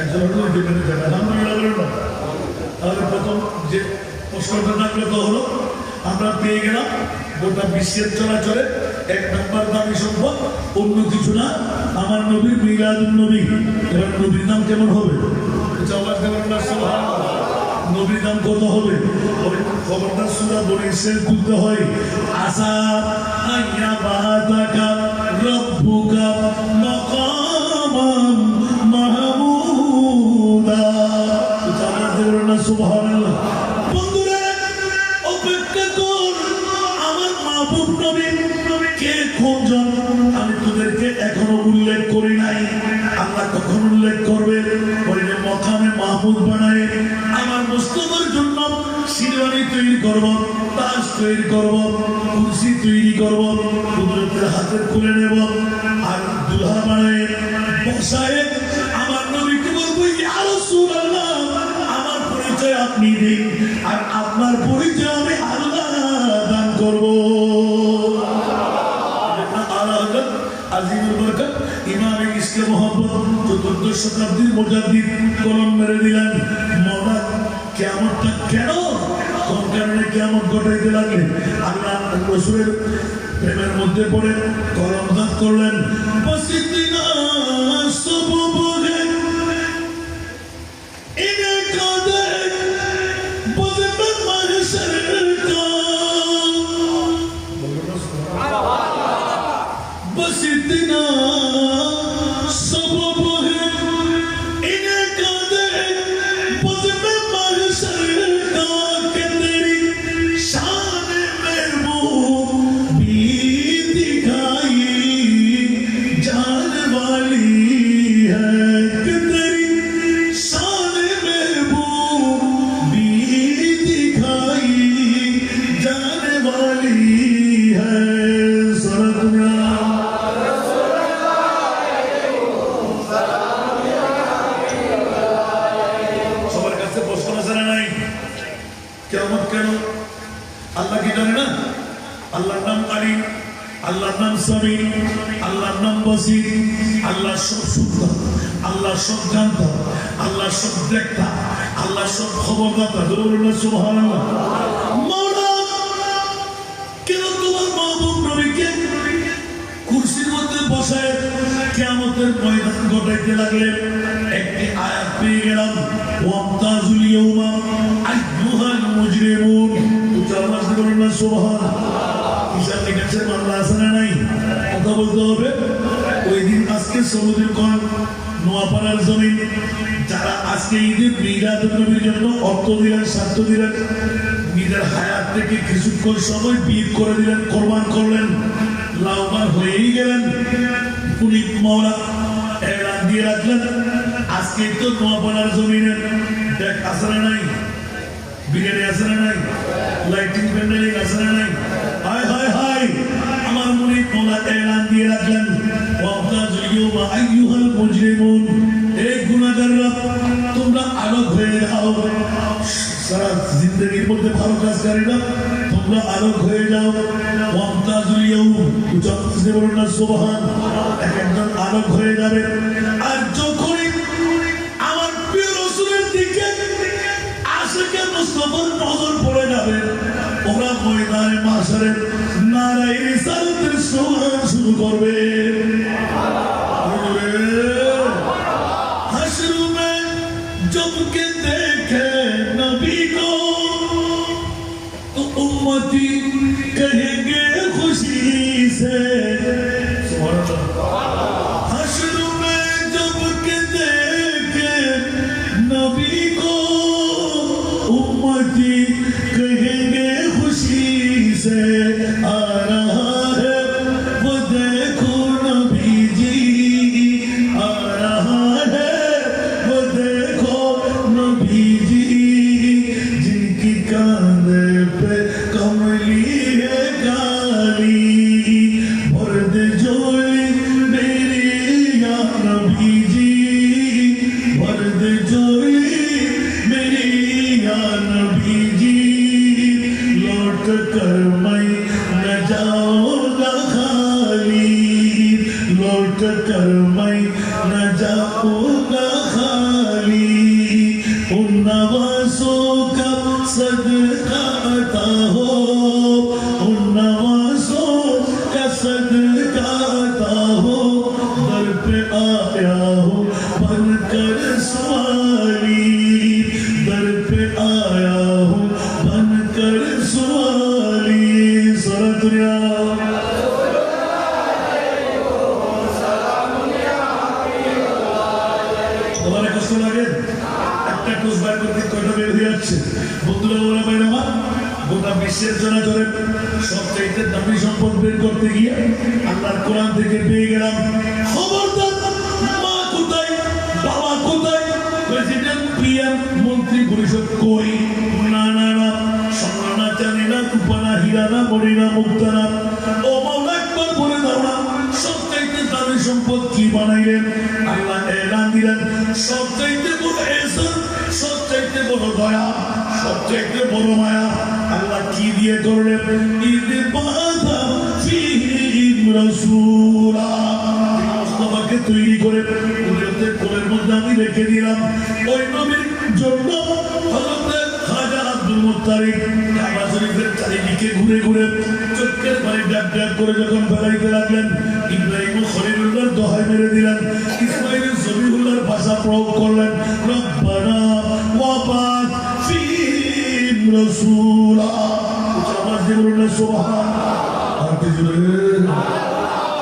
একজন দেবেন। আলহামদুলিল্লাহ বলেন না? তাহলে প্রথম যে প্রশ্নটা থাকলে তো হলো আমরা পেয়ে গেলাম গোটা বিশ্বের চলাচলে 1 নম্বর দামি সম্পদ অন্য কিছু না আমার নবীর মিলাদুন নবী। এবার নবীর নাম কেমন হবে? নবীর নাম কত হবে? খবরদার সূরা বনি ইসরাঈল খুলতে হয়। আসা আইয়া বাতাকা রব্বুকা মাকামান মাহমুদা। সুবহানাল্লাহ। বন্ধুরা অপেক্ষা কর, আমার মাহবুব নবী কে কোনজন আমি তোদেরকে এখনো উল্লেখ করি নাই। আল্লাহ কখন উল্লেখ করবে? বলে মকামে মাহমুদ বানায় আমার মুস্তাফার জন্য শিরওয়ানি তৈরি করব, তাজ তৈরি করব, কুরসি তৈরি করব, কুদরতের হাতে খুলে নেব আর দুলহা বানায় বসায় আমার নবীকে বলবো, ইয়া রাসূলুল্লাহ আমার পরিচয় আপনি দিন আর আপনার পরিচয় আমি আল্লাহ দান করব। আজিমুল বরকত ইমামে ইসকে মোহাম্মদ 14 শতাব্দীর মুজাদ্দিদ কলম মেরে দিলেন, মওলা কিয়ামতটা কেন কোন কারণে কিয়ামত ঘটাইতে লাগলেন? আল্লাহ রাসূলের প্রেমের মধ্যে পড়ে কলম দান করলেন, বসিতিনা সুবুবুগে ইনে কাদে বজবে মাহশর কা বসিতিনা সুবুবুগে ইনে কাদে বজবে মাহশর কা কে তেরি শান महबूब भी दिखाई जाने वाली है कि तेरी शान महबूब भी दिखाई जाने वाली है। সবার কাছে প্রশ্ন আছে না নাই? কিয়ামত কেন? আল্লাহ কি জানে না? আল্লাহর নাম আলী, আল্লাহর নাম সামি, আল্লাহর নাম বাসির। আল্লাহ সব শুনতা, আল্লাহ সব জানতা, আল্লাহ সব দেখতা, আল্লাহ সব খবরদাতা। ধরুন সুবহানাল্লাহ। মাওলা কেন তোমার মাহবুব নবীকে কুরসির মধ্যে বসায় কিয়ামতের ময়দান ঘটাইতে লাগলেন? একটি আয়াত পেয়ে গেলাম, ওয়ামতাজুল ইয়াউমা আইয়ুহাল মুজরিমুন। উচ্চ আওয়াজ দিয়ে বলুন না সুবহানাল্লাহ। হিসাব নিকাশের মামলা আছে না নাই? কথা বলতে হবে। ওই দিন আজকে সৌদির কোন নোয়াপাড়ার জমিন যারা আজকে ঈদের মিলাদুন নবীর জন্য অর্থ দিলেন, স্বার্থ দিলেন, নিজের হায়াত থেকে কিছুক্ষণ সময় বিয়ে করে দিলেন, কোরবান করলেন, লাভবান হয়েই গেলেন। উনি মাওলা এলান দিয়ে রাখলেন, আজকে তো নোয়াপাড়ার জমিনের দেখ আছে না নাই, বিরিয়ানি আছে না নাই, লাইটিং প্যান্ডেলিং আছে না নাই। হায় হায় হায়, আমার মনে মাওলা এলান দিয়ে রাখলেন, ওয়ামতাজুল ইয়াউমা আইয়ুহাল মুজরিমুন। এই গুনাহগাররা তোমরা আলোক হয়ে যাও। সারা জিন্দেগির মধ্যে ভালো কাজকারীরা তোমরা আলোক হয়ে যাও। ওয়ামতাজুল ইয়াউম, উচ্চারণ বলুন না সুবহানাল্লাহ। এক একজন আলোক হয়ে যাবে। আর যখনই আমার প্রিয় রাসূলের দিকে আশিকে মুস্তাফার নজর পড়ে যাবে, ওরা ময়দানে মাশারের নারায়ে রিসালাতের স্লোগান শুরু করবে। হাশর মে জব কে দেখে নবী কো তো উম্মতি কহেंगे खुशी से। हश्र में जब के देखे नबी को उम्मती कहेंगे खुशी से, आ रहा है वो देखो नबी जी, आ रहा है वो देखो नबी जी, जिनकी कांधे पे कमली है काली, भर्द जोली मेरी या नबी जी, भर्द जोली मेरी या नबी जी, लौट कर मैं न जाऊंगा खाली, लौट कर मैं न जाऊंगा खाली, उन नवासों का सदका अता हो, उन नवासों का सदका अता हो, दर पे आया हो बनकर सवाली, दर पे आया हो बनकर सवाली। सारा दुनिया তোমার কষ্ট লাগে? একটা কোষ বার করতে কয়টা বের হয়ে যাচ্ছে। বন্ধুরা ওরা বাইরে আমার গোটা বিশ্বের জন্য ধরে সবচাইতে দামি সম্পদ বের করতে গিয়ে আল্লাহর কোরআন থেকে পেয়ে গেলাম। খবরদার, মা কোথায়, বাবা কোথায়, প্রেসিডেন্ট, পিএম, মন্ত্রী পরিষদ কই? না না না, সোনা না, চাঁদি না, রূপা না, হীরা না, মণি না, মুক্তা না। ও মাওলা একবার বলে দাও না, সবচাইতে দামি সম্পদ কি বানাইলেন? আল্লাহ এলান দিলেন, সবচাইতে বড় এহসান, সবচাইতে বড় দয়া, সবচাইতে বড় মায়া আল্লাহ কি দিয়ে করলেন? ঈদ বাদা ফীহিম রাসূলা। মুস্তাফাকে তৈরি করে উম্মতের কোলের মধ্যে আমি রেখে দিলাম। ওই নবীর জন্য হযরত খাজা আব্দুল মুত্তালিব কাবা শরীফের চারিদিকে ঘুরে ঘুরে চোখের পানি ডাক ডাক করে যখন বেড়াইতে লাগলেন, ইব্রাহিম ও খলিলুল্লাহর দোহাই মেরে দিলেন, ইসমাঈল জবিহুল্লাহর ভাষা প্রয়োগ করলেন, রব্বানা ওয়াবাত ফীহিম রাসূলা। আওয়াজ দিয়ে বলুন না সুবহানাল্লাহ। আর কি জোরে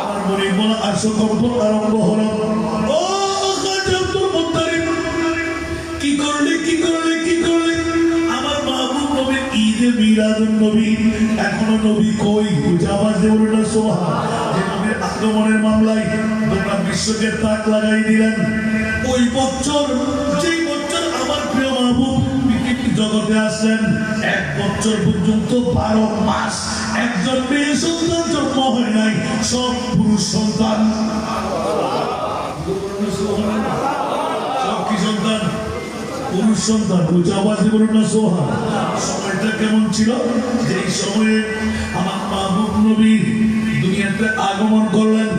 আমার মনে বলা আসো কবর আরম্ভ হলো। ও খাজা আব্দুল মুত্তালিব কি করলে, কি করলে, কি করলে? আমার মাহবুব নবীর ঈদে মিলাদুন নবী, এখনো নবী কই? আওয়াজ দিয়ে বলুন না সুবহানাল্লাহ। যে নবীর আগমনের মামলায় গোটা বিশ্বকে তাক লাগাই দিলেন। ওই বছর, যেই বছর আমার প্রিয় মাহবুব জগতে আসলেন, এক বছর পর্যন্ত 12 মাস একজন মেয়ে সন্তান জন্ম হয় নাই, সব পুরুষ সন্তান। সব কি সন্তান? পুরুষ সন্তান। উচ্চ আওয়াজে বলুন না সুবহানাল্লাহ। সময়টা কেমন ছিল? যেই সময়ে আমার মাহবুব নবী দুনিয়াতে আগমন করলেন,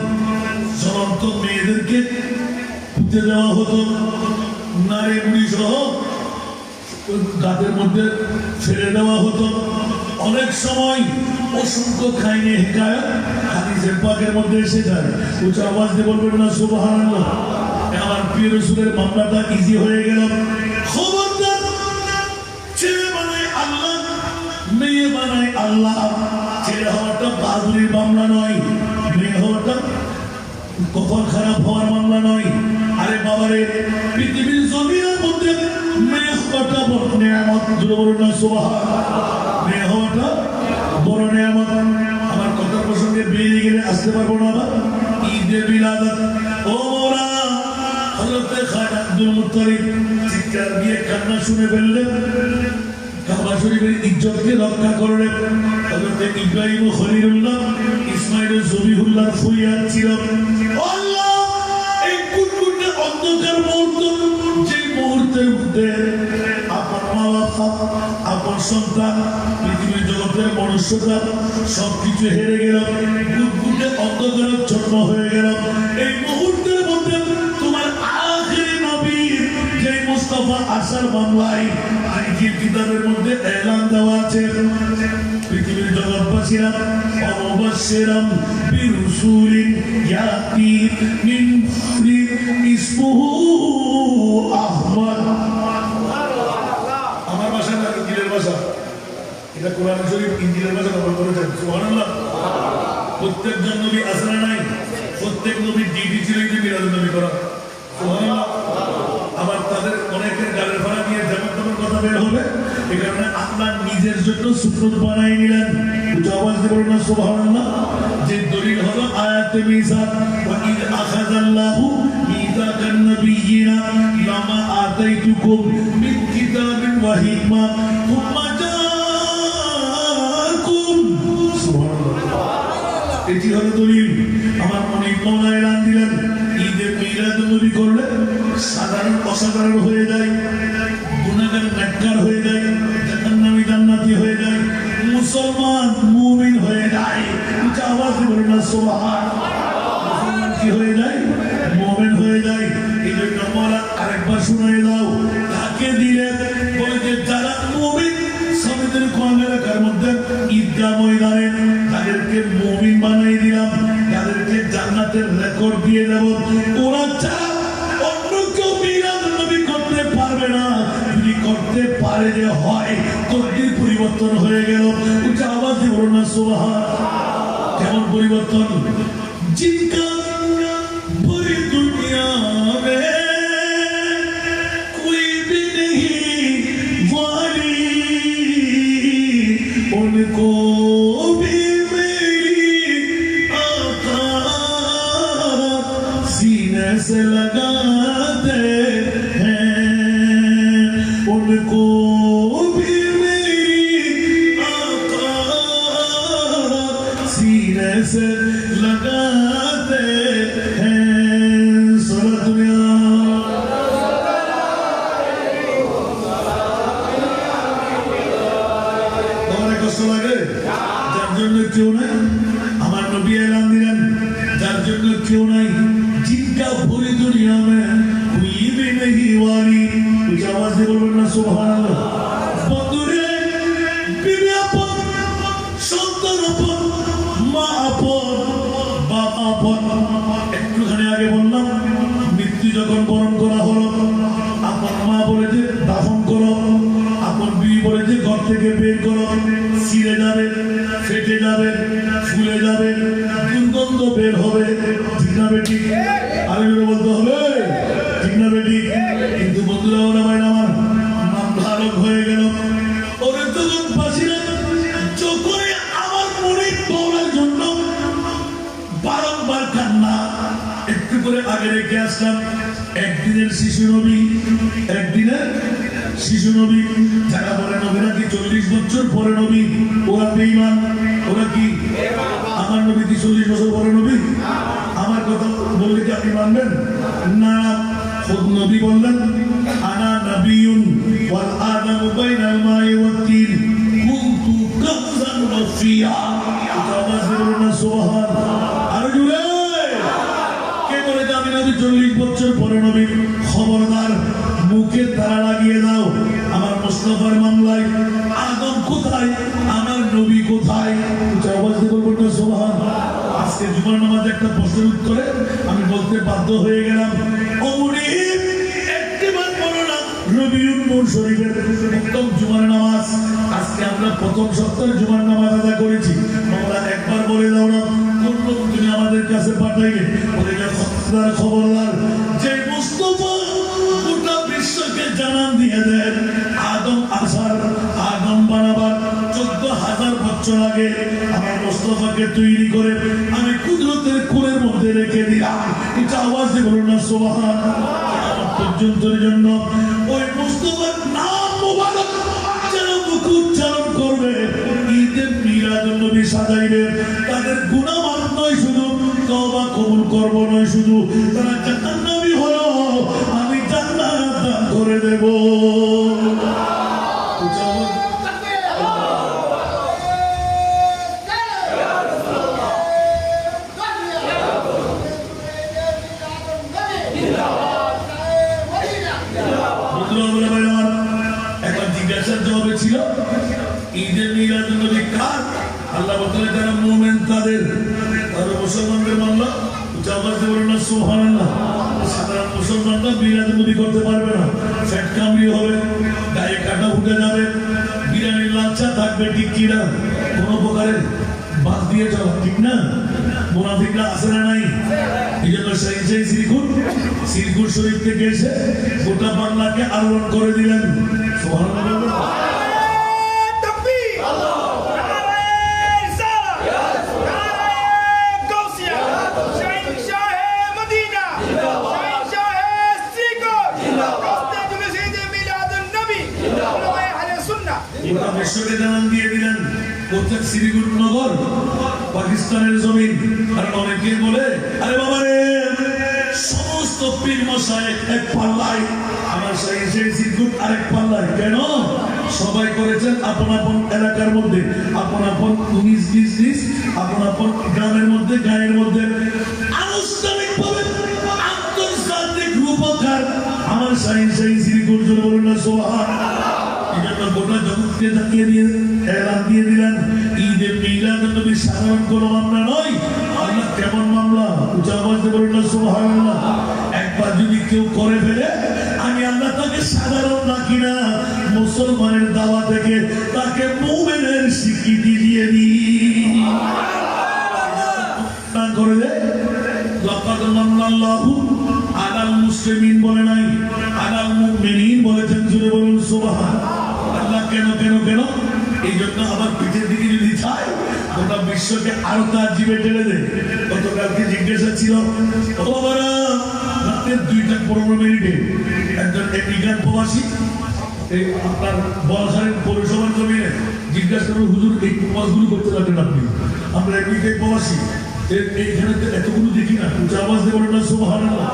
চলন্ত মেয়েদেরকে পুঁতে দেওয়া হতো, নারী বুড়ি সহ গাছের মধ্যে ফেলে দেওয়া হতো। অনেক সময় অসংখ্য খাইনি হেকায়ত হাদিসের পাকের মধ্যে এসে যায়। উচ্চ আওয়াজ দিয়ে বলবেন না সুবহানাল্লাহ। আমার প্রিয় রাসূলের মামলাটা ইজি হয়ে গেল। খবরদার, ছেলে বানায় আল্লাহ, মেয়ে বানায় আল্লাহ। ছেলে হওয়াটা বাহাদুরির মামলা নয়, মেয়ে হওয়াটা কপাল খারাপ হওয়ার মামলা নয়। আরে বাবারে, পৃথিবীর জমিনের মধ্যে মেয়ে হওয়াটা বড় নেয়ামত। বলুন না সুবহানাল্লাহ। মেয়ে হওয়াটা বড় নেয়ামত। আমার কথা প্রসঙ্গে বেরিয়ে গেলে আসতে পারবো না। আবার ঈদে বিলাদত, ও মওলা হযরত খাজা আব্দুল মুত্তালিব চিৎকার দিয়ে কান্না শুনে ফেললেন। কাবা শরীফের ইজ্জতকে রক্ষা করলেন। হযরত ইব্রাহিম খলিলুল্লাহ, ইসমাইল জবিহুল্লাহ ফরিয়াদ ছিল, আল্লাহ এই কুটকুটে অন্ধকার মুহূর্ত, যে মুহূর্তের মধ্যে আপনার মা বাবা, আপনার সন্তান, পৃথিবীর জগতের মনুষ্যতা সবকিছু হেরে গেল, কুটকুটে অন্ধকারের জন্ম হয়ে গেল, এই মুহূর্তের মধ্যে তোমার আখিরি নবীর যে মুস্তাফা আসার মামলায় আইনের কিতাবের মধ্যে এলান দেওয়া আছে, পৃথিবীর জগৎবাসীরা অবশ্যেরাম বিরসুলিন ইয়াতি মিন বাদি ইসমুহু আহমদ। আমার ভাষা না ইঞ্জিলের ভাষা, এটা কোরআন শরীফ ইঞ্জিলের ভাষা কবুল করেছেন। সুবহানাল্লাহ। প্রত্যেকজন নবী আসরা নাই, প্রত্যেক নবীর ডিউটি ছিল যে মিলাদুন নবী করা। সুবহানাল্লাহ। আবার তাদের অনেকের গালের ভাড়া নিয়ে যেমন তেমন কথা বের হবে, এই কারণে আল্লাহ নিজের জন্য সুন্নত বানাই নিলেন। আওয়াজ দিয়ে বলুন না সুবহানাল্লাহ। যে দলিল হলো আয়াতে মিসাক, ওয়া ইয আখাযাল্লাহু মিসাকান নাবিয়্যিনা লামা আতাইতুকুম মিন কিতাবিন ওয়া হিকমা সুম্মা জাআকুম। সুবহানাল্লাহ। এটি হলো দলিল। আমার মনে মওলা এলান দিলেন, ঈদে মিলাদুন নবী করলে সাধারণ অসাধারণ হয়ে যায়, গুনাহগার নেককার হয়ে যায়, জান্নাতি জান্নাতি হয়ে যায়, মুসলমান মুমিন হয়ে যায়। উচ্চ আওয়াজ দিয়ে বলুন না সুবহানাল্লাহ। মুসলমান কি হয়ে যায়? মুমিন হয়ে যায়। এই জন্য মওলা আরেকবার শুনিয়ে দাও, তাকে দিলে বলে যে যারা মুমিন সমিতির কোরআন এলাকার মধ্যে ঈদগাহ ময়দানে তাদেরকে মুমিন বানিয়ে দিলাম, তাদেরকে জান্নাতের রেকর্ড দিয়ে দেব। ওরা ছাড়া অন্য কেউ মিলাদুন নবী করতে পারবে না। যদি করতে পারে যে হয়, তকদীর পরিবর্তন হয়ে গেল। উচ্চ আওয়াজ দিয়ে বলুন না সুবহানাল্লাহ। কেমন পরিবর্তন? জিনকা पूरी दुनिया में कोई भी नहीं वाली, उनको भी मेरी आका सीने से लगाते हैं, उनको भी मेरी आका सीने से लगाते हैं। सारा दुनिया তোমার কষ্ট লাগে? যার জন্য কেউ নাই, আমার নবী এলান দিলেন, যার জন্য কেউ নাই। জিনকা पूरी दुनिया में कोई भी नहीं वाली। कुछ आवाज দিয়ে বলবেন না সুবহানাল্লাহ। বন্ধুরে, বিবি আপন, সন্তান আপন, মা আপন, বাপ আপন। একটুখানি আগে বললাম, মৃত্যু যখন বরণ করা হলো, আপন মা বলেছে দাফন করো, আপন বিবি বলেছে ঘর থেকে বের করো। ছিঁড়ে যাবে, ফেটে যাবে, ফুলে যাবে, দুর্গন্ধ বের হবে, ঠিক না বেটি? আরে বলতে হবে, ঠিক না বেটি? কিন্তু বন্ধুরা, ওরা ভাই আমার ভালো হয়ে গেল। ওরে তখন বাসিরা যখনই আমার মনে পড়ার জন্য বারংবার কান্না, একটু করে আগে রেখে আসলাম। একদিনের শিশু নবী, একদিনের শিশু নবী। যারা বলে নবীরা কি 40 বছর পরে নবী, ওরা বেঈমান। ওরা কি? আমার নবী কি 40 বছর পরে নবী? আমার কথা বললে কি আপনি মানবেন না? খুদ নবী বললেন, আনা নবিয়ুন ওয়াল আদামু বাইনাল মাই ওয়াত তিন। পাল্লাই, আদম কোথায়, আমার নবী কোথায়? আওয়াজ দিয়ে বলবেন না সুবহানাল্লাহ। আজকে জুমার নামাজে একটা প্রশ্নের উত্তরে আমি বলতে বাধ্য হয়ে গেলাম, ও মুনিব, একটিবার বলো না রবিউল নূর শরীফের উত্তম জুমার নামাজ। আজকে আমরা প্রথম সপ্তাহে জুমার নামাজ আদা করেছি। তোমরা একবার বলে দাও না, কোন লোক তুমি আমাদের কাছে পাঠাইলে? বলে গেল খবরদার, যে মুস্তাফা গোটা বিশ্বকে জানান দিয়ে দেন আদম আসার, আদম বানাবার 14,000 বছর আগে আমার মুস্তাফাকে তৈরি করে আমি কুদরতের কোলের মধ্যে রেখে দিলাম। এটা আওয়াজ দিয়ে বলুন না সুবহানাল্লাহ। পর্যন্তের জন্য ওই মুস্তাফার নাম মোবারক যারা মুখ উচ্চারণ করবে, ঈদে মিলাদুন নবী সাজাইবে, তাদের গুনাহ মাফ নয়, শুধু তওবা কবুল করব নয়, শুধু তারা জান্নাতি হলো, আমি জান্নাত দান করে দেব। একটা জিজ্ঞাসার জবাবে ছিল, ঈদে মিলাদুন নবী কার? আল্লাহ বললেন যারা মুমিন তাদের। তারা মুসলমানদের মানলো, আওয়াজ দিয়ে বলুন না সুবহানাল্লাহ। সাধারণ মুসলমানরা মিলাদুন নবী করতে পারবে না, ফ্যাট কামড়ি হবে, গায়ে কাটা উঠে যাবে, বিরিয়ানির লাচ্ছা থাকবে, ঠিক কিনা? কোনো প্রকারে বাদ দিয়ে চলা ঠিক না? মুনাফিকরা আছে না নাই? এই জন্য সেই শ্রীকুর শরীফ থেকে এসে গোটা বাংলাকে আলোড়ন করে দিলেন। সুবহানাল্লাহ। বিশ্বকে জানান দিয়ে দিলেন কোথায়? শ্রীগুরুনগর, পাকিস্তানের জমিন। আর অনেকে বলে, আরে বাবা রে, সমস্ত পীর মশাই এক পাল্লায়, আমার সেই শ্রীগুর আরেক পাল্লায়। কেন? সবাই করেছেন আপন আপন এলাকার মধ্যে, আপন আপন নিজ নিজ নিজ আপন আপন গ্রামের মধ্যে, গায়ের মধ্যে আনুষ্ঠানিকভাবে আন্তর্জাতিক রূপকার আমার সেই শ্রীগুর জন্য বলুন না সুবহানাল্লাহ। গোটা জগৎকে জানিয়ে দিয়ে এলান দিয়ে দিলেন, ঈদে মিলাদুন নবী সাধারণ কোনো মামলা নয়। আল্লাহ কেমন মামলা? উচ্চ আওয়াজ দিয়ে বলুন না সুবহানাল্লাহ। একবার যদি কেউ করে ফেলে, আমি আল্লাহ তাকে সাধারণ রাখি না, মুসলমানের দাওয়া থেকে তাকে মুমিনের স্বীকৃতি দিয়ে দিই। করে দে, লাকাদ মান্নাল্লাহু আলাল মুসলিমিন বলে নাই, আলাল মুমিনিন বলেছেন। জুড়ে বলুন সুবহানাল্লাহ। আল্লাহ কেন কেন কেন? এই জন্য আমার পিঠের দিকে যদি চাই, গোটা বিশ্বকে আরো তার জীবে টেনে দেয়। গতকালকে জিজ্ঞাসা ছিল, রাত্রে 2:15 একজন আমেরিকান প্রবাসী আপনার বলসারের পৌরসভার জমিনে জিজ্ঞাসা করুন, হুজুর এই প্রবাসগুলো করতে পারবেন আপনি? আমরা আমেরিকায় প্রবাসী, এইখানে এতগুলো দেখি না। উচ্চ আওয়াজ দিয়ে বলুন না সুবহানাল্লাহ।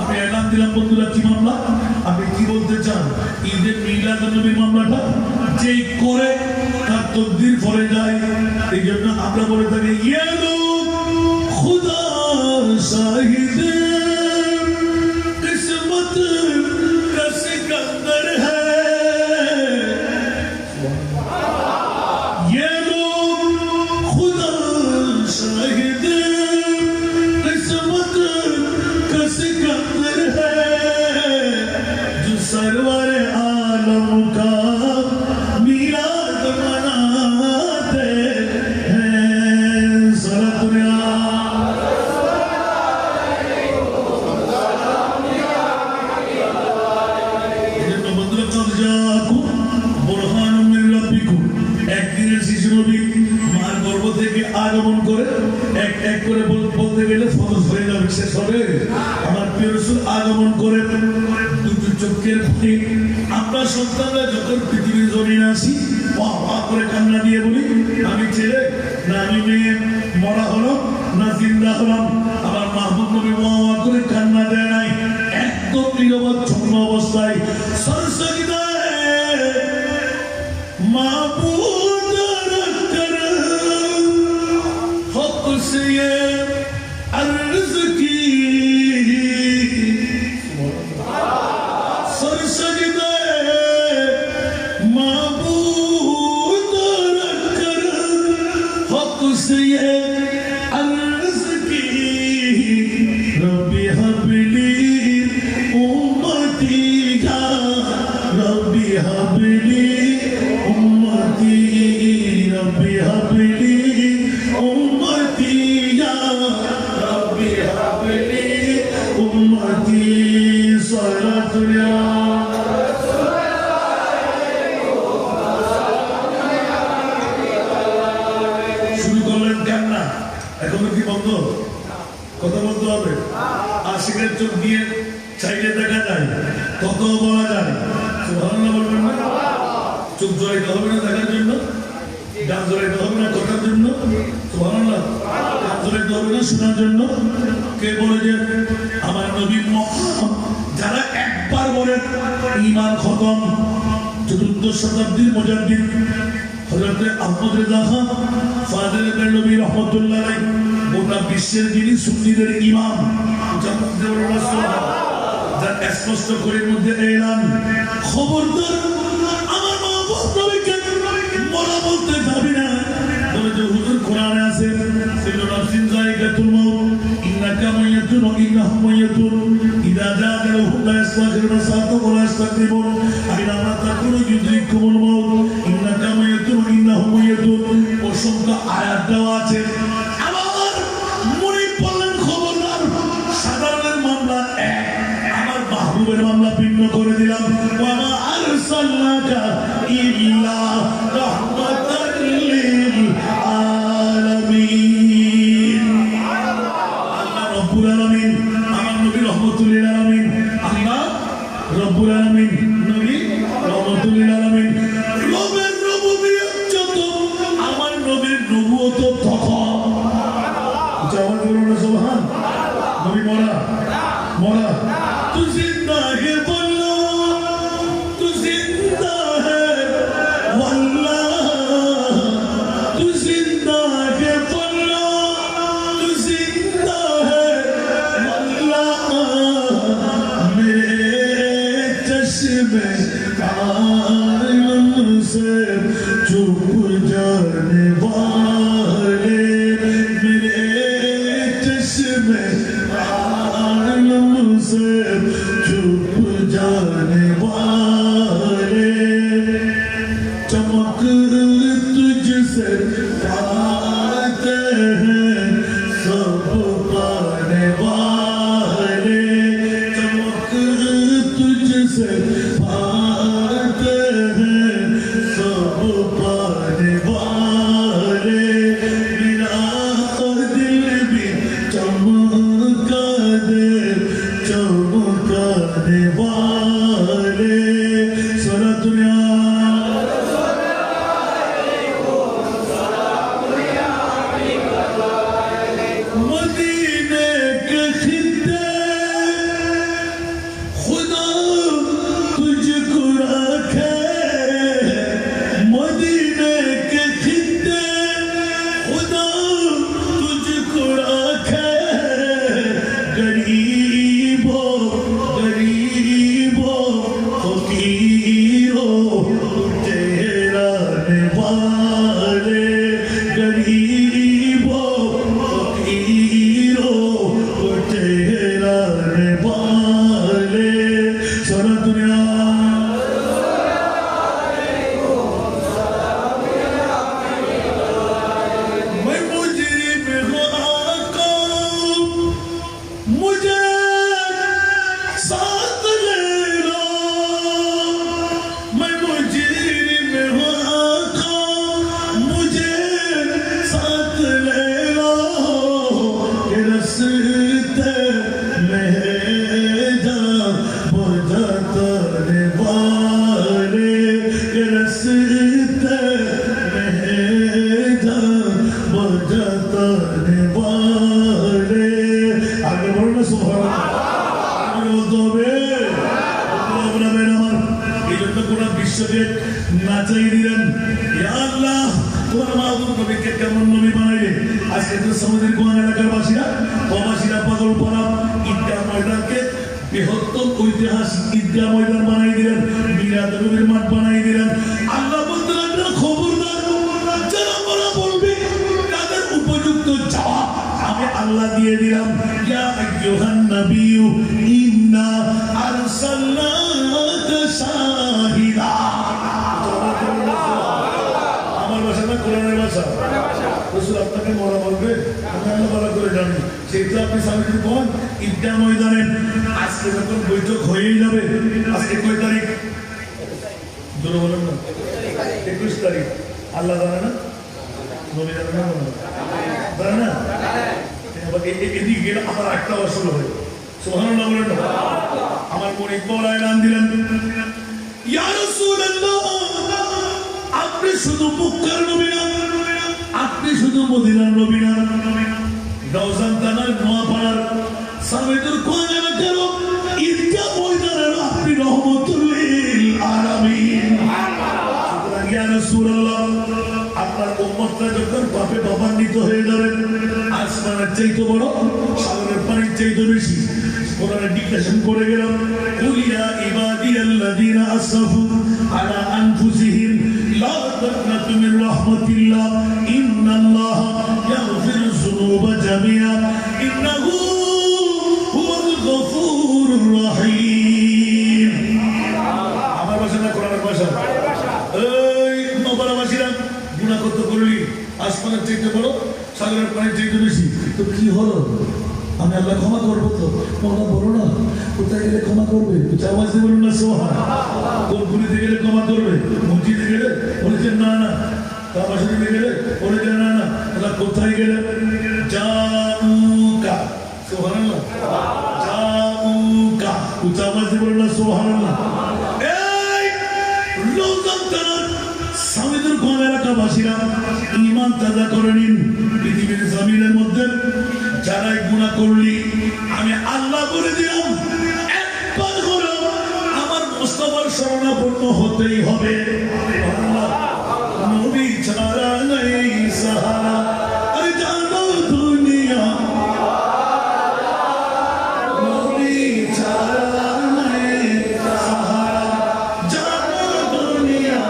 আমি এলান দিলাম, বন্ধুরা কি মামলা? আপনি কি বলতে চান? ঈদের মিলাদুন নবীর মামলাটা যেই করে তার তকদির ফলে যায়। এই জন্য আমরা বলে থাকি, ইয়ে লোক খুদা শাহিদ কিসমত কা সিকন্দর হ্যায়, ইয়ে লোক খুদা শাহিদ किस्मत का सिकंदर है, जो सरवर आलम का मिलाद मनाते हैं। सलातुल्लाह একদিনের শিশু নবী মার গর্ভ থেকে আগমন করে এক এক করে বলতে গেলে ফরজ হয়ে যাবে, শেষ হবে। আমার প্রিয় রাসূল আগমন করে দুটো চোখের পানি, আমরা সন্তানরা যখন পৃথিবীর জমিনে আসি, ওয়াহ ওয়াহ করে কান্না দিয়ে বলি, আমি ছেলে না আমি মেয়ে, মরা হলো না জিন্দা হলাম। আমার মাহবুব নবী ওয়াহ ওয়াহ করে কান্না দেয় নাই, একদম নীরবচ্ছন্ন অবস্থায় সরসরিদায় মাহবুব রখকর হক সে ये अर्ज की सर सजदे महबूब कुसरी अर्ज की रब्बी हबली उम्मती या रब्बी हबली उम्मती रब्बी हबली उम्मती या रब्बी हबली उम्मती सलातुल्लाह কথা বলতে হবে আর সিগারেট চোখ দিয়ে চাইলে দেখা যায় কত বলা যায় সুবহানাল্লাহ বলবেন না চোখ জড়াইতে হবে না দেখার জন্য গান জড়াইতে হবে না কথার জন্য সুবহানাল্লাহ গান জড়াইতে হবে না শোনার জন্য কে বলে যে আমার নবী মুহাম্মদ যারা একবার বলে ঈমান খতম চতুর্থ শতাব্দীর মুজাদ্দিদ হযরত আহমদ রেজা খান ফাজিল বেরলভী রহমাতুল্লাহ আলাইহি গোটা বিশ্বের যিনি সুন্নিদের ইমাম যার স্পষ্ট করে মধ্যে এলান খবরদার আমার মাহবুব নবীকে মরা বলতে যাবি না বলে যে হুজুর কোরআনে আছে কুল্লু নাফসিন যায়িকাতুল মাউত ইন্নাকা মাইয়াতুন ওয়া ইন্নাহুম মাইয়াতুন ইযা জাআ আজালুহুম লা ইস্তাখিরুনা সাআতান ওয়া লা ইস্তাকদিমুন আইনামা তাকুনু ইউদরিকুমুল মাউত ইন্নাকা মাইয়াতুন ওয়া ইন্নাহুম মাইয়াতুন অসংখ্য আয়াত দেওয়া আছে মামলা ভিন্ন করে দিলাম ওয়ামা আরসালনাকা ইল্লা রাহমাতাল লিল আলামিন আল্লাহ রব্বুল আলামিন আমার নবী রহমাতুল লিল আলামিন আল্লাহ রব্বুল আলামিন নবী রহমাতুল লিল আলামিন রবের রবুবিয়ত যত আমার নবীর নবুয়ত তত জবান বলুন না সুবহান নবী মোরা মোরা तू जिंदा है वल्लाह तू जिंदा है वल्लाह तू जिंदा है वल्लाह तू जिंदा है वल्लाह मेरे चश्मे आलम से चुप जाने वाले मेरे चश्मे से चुप जाने वाले चमक तुझसे पाते हैं सब पाने वाले चमक तुझसे पाते हैं सब पाने वाले मेरा दिल भी चमका दे चमकाने वाले सारा दुनिया मदीने के खिद्दे खुदा तुझको रखे मदीने के खिद्दे खुदा तुझको रखे गरीबों फकीरों तेरा वाले गरीबों फकीरों तेरा वाले सारा दुनिया मैं मुजरिम हूँ आका मुझे साथ ले लो मैं मुजरिम हूँ आका मुझे साथ ले लो ये रस्ते में जा बुझाने वाले ये रस्ते में जा बुझाने वाले आगे बढ़ो ना सुभान বিশ্বকে নাচাই দিলেন ইয়া আল্লাহ তোমার মাহবুব নবীকে কেমন নবী বানাইলে আজকে তো সমাজের কোন এলাকার বাসীরা প্রবাসীরা পাগল পাড়া ঈদগাহ ময়দানকে বৃহত্তম ঐতিহাসিক ঈদগাহ ময়দান বানাই দিলেন মিলাদ নবীর মাঠ বানাই দিলেন আল্লাহ বলতে লাগলেন খবরদার যারা বলা বলবে তাদের আল্লাহ দিয়ে দিলাম ইয়া আইয়ুহান নাবিয়্যু ইন্না আরসালনাকা শাহিদা। আমার ভাষা না কোরআনের ভাষা। রাসূল আপনাকে মরা বলবে, আমি আল্লাহ ভালো করে জানি। সেটা আপনি সামনে কোন ঈদগাহ ময়দানে আজকে যখন বৈঠক হয়েই যাবে, আজকে কয় তারিখ? জোরে বলেন না। 21 তারিখ। আল্লাহ জানে না, নবী জানে না, জানে না। এদিকে গেলে আবার একটা বার শুরু হয়। সুবহানাল্লাহ বলেন না। আমার মনে বড় এলান দিলেন, ইয়া রাসূলুল্লাহ, আপনি শুধু মক্কার নবী না, আপনি শুধু মদিনার নবী না, রওজান থানার নোয়াপাড়ার সাবেদুর কোরআন এলাকার ঈদগাহ ময়দানের আপনি রহমতুল লিল আলামিন। সুতরাং ইয়া রাসূলুল্লাহ, আপনার উম্মতরা যখন পাপে বাবান্বিত হয়ে যাবেন, আসমানের চাইতে বড়, সাগরের পানির চাইতে বেশি, কোরআনে ডিক্লেরেশন করে গেলাম, কুল ইয়া ইবাদিয়াল্লাযীনা আসরাফু আলা আনফুসিহিম লা তাকনাতু মির রাহমাতিল্লাহ ইন্নাল্লাহা ইয়াগফিরুয যুনুবা জামিআ ইন্নাহু হুয়াল গফুরুর রহিম। আমার ভাষা না কোরআনের ভাষা। এই নবরাবাসীরা গুনাহ কত করলি, আসমানের চাইতে বড়, সাগরের পানির চাইতে বেশি, তো কি হলো? আমি আল্লাহ ক্ষমা করবো তো? মনে বলো না, কোথায় গেলে ক্ষমা করবে? আওয়াজ দিয়ে বলুন না সোহা। কোন গুলিতে গেলে ক্ষমা করবে? মসজিদে গেলে বলেছেন না না, কাবা শরীফে গেলে বলেছেন না না। আল্লাহ কোথায় গেলে? জাউকা, সুবহানাল্লাহ, জাউকা। আওয়াজ দিয়ে বলুন না সুবহানাল্লাহ। এই রওজান তার সামিদুর কোন এলাকাবাসীরা ঈমান তাজা করে নিন। পৃথিবীর জমিনের মধ্যে যারাই গুনাহ করলি, আমি আল্লাহ বলে দিলাম, একবার হলো আমার মুস্তাফার শরণাপন্ন হতেই হবে। নবী ছাড়া নাই সাহারা, আরে জানো দুনিয়া, নবী ছাড়া নাই সাহারা, জানো দুনিয়া,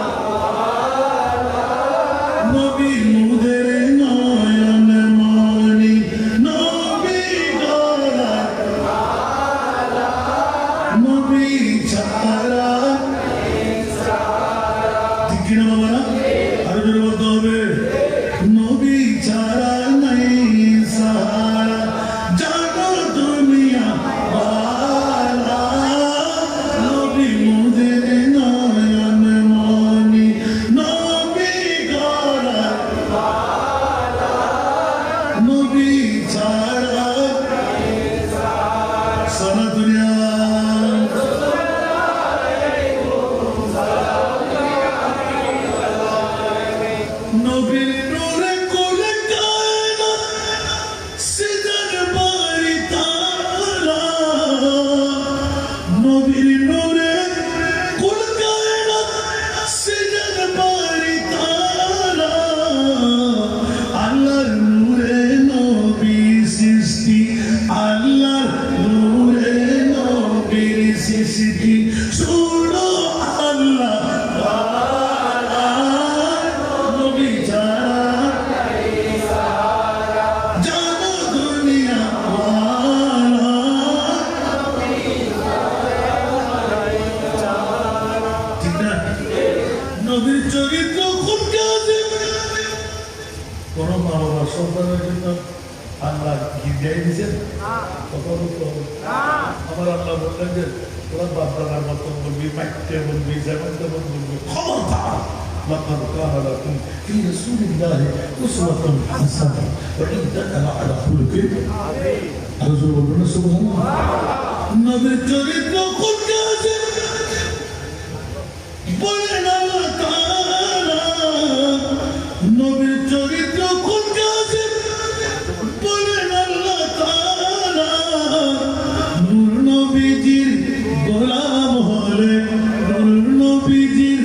নবী মুদের নয়ন মনি, নবী গলা, নবী ছাড়া ঠিক কিনা বাবা? আরো জোরে বলতে হবে, নবী ছাড়া নাই সাহারা, জানো দুনিয়া ওয়ালা, নবী মুদের নয়ন মনি, নবী গলা, নবী ছাড়া সারা দুনিয়া। নবীর নূরে কোলে কায়নাত সিজার বাড়ি তালা, নবীর নূরে কোলে কায়নাত সিজার বাড়ি তালা, আল্লাহর নূরে নবী সৃষ্টি, আল্লাহর নূরে নবীর সৃষ্টি, শুনো আল্লাহ ওয়ালা, নবী ছাড়া জানো দুনিয়া ওয়ালা, ঠিক না? নবীর চরিত্র খুব কাজে। কোন মা বাবা সন্তানের জন্য আল্লাহ কি দিয়ে দিয়েছেন? কথা বলতে হবে। আমার আল্লাহ বললেন যে তোরা বাপ দাদার মতন বলবি, মাইতে বলবি, যেমন তেমন বলবি, খবরদার। لقد كان لكم في رسول الله أسوة حسنة وإنك لعلى خلق عظيم. رسول الله سبحان الله. নবীর চরিত্র খুব কাজে। বলেন আল্লাহ তাআলা, নবীর চরিত্র খুব কাজে। বলেন আল্লাহ তাআলা, নূর নবীজির গোলাম হলে, নূর নবীজির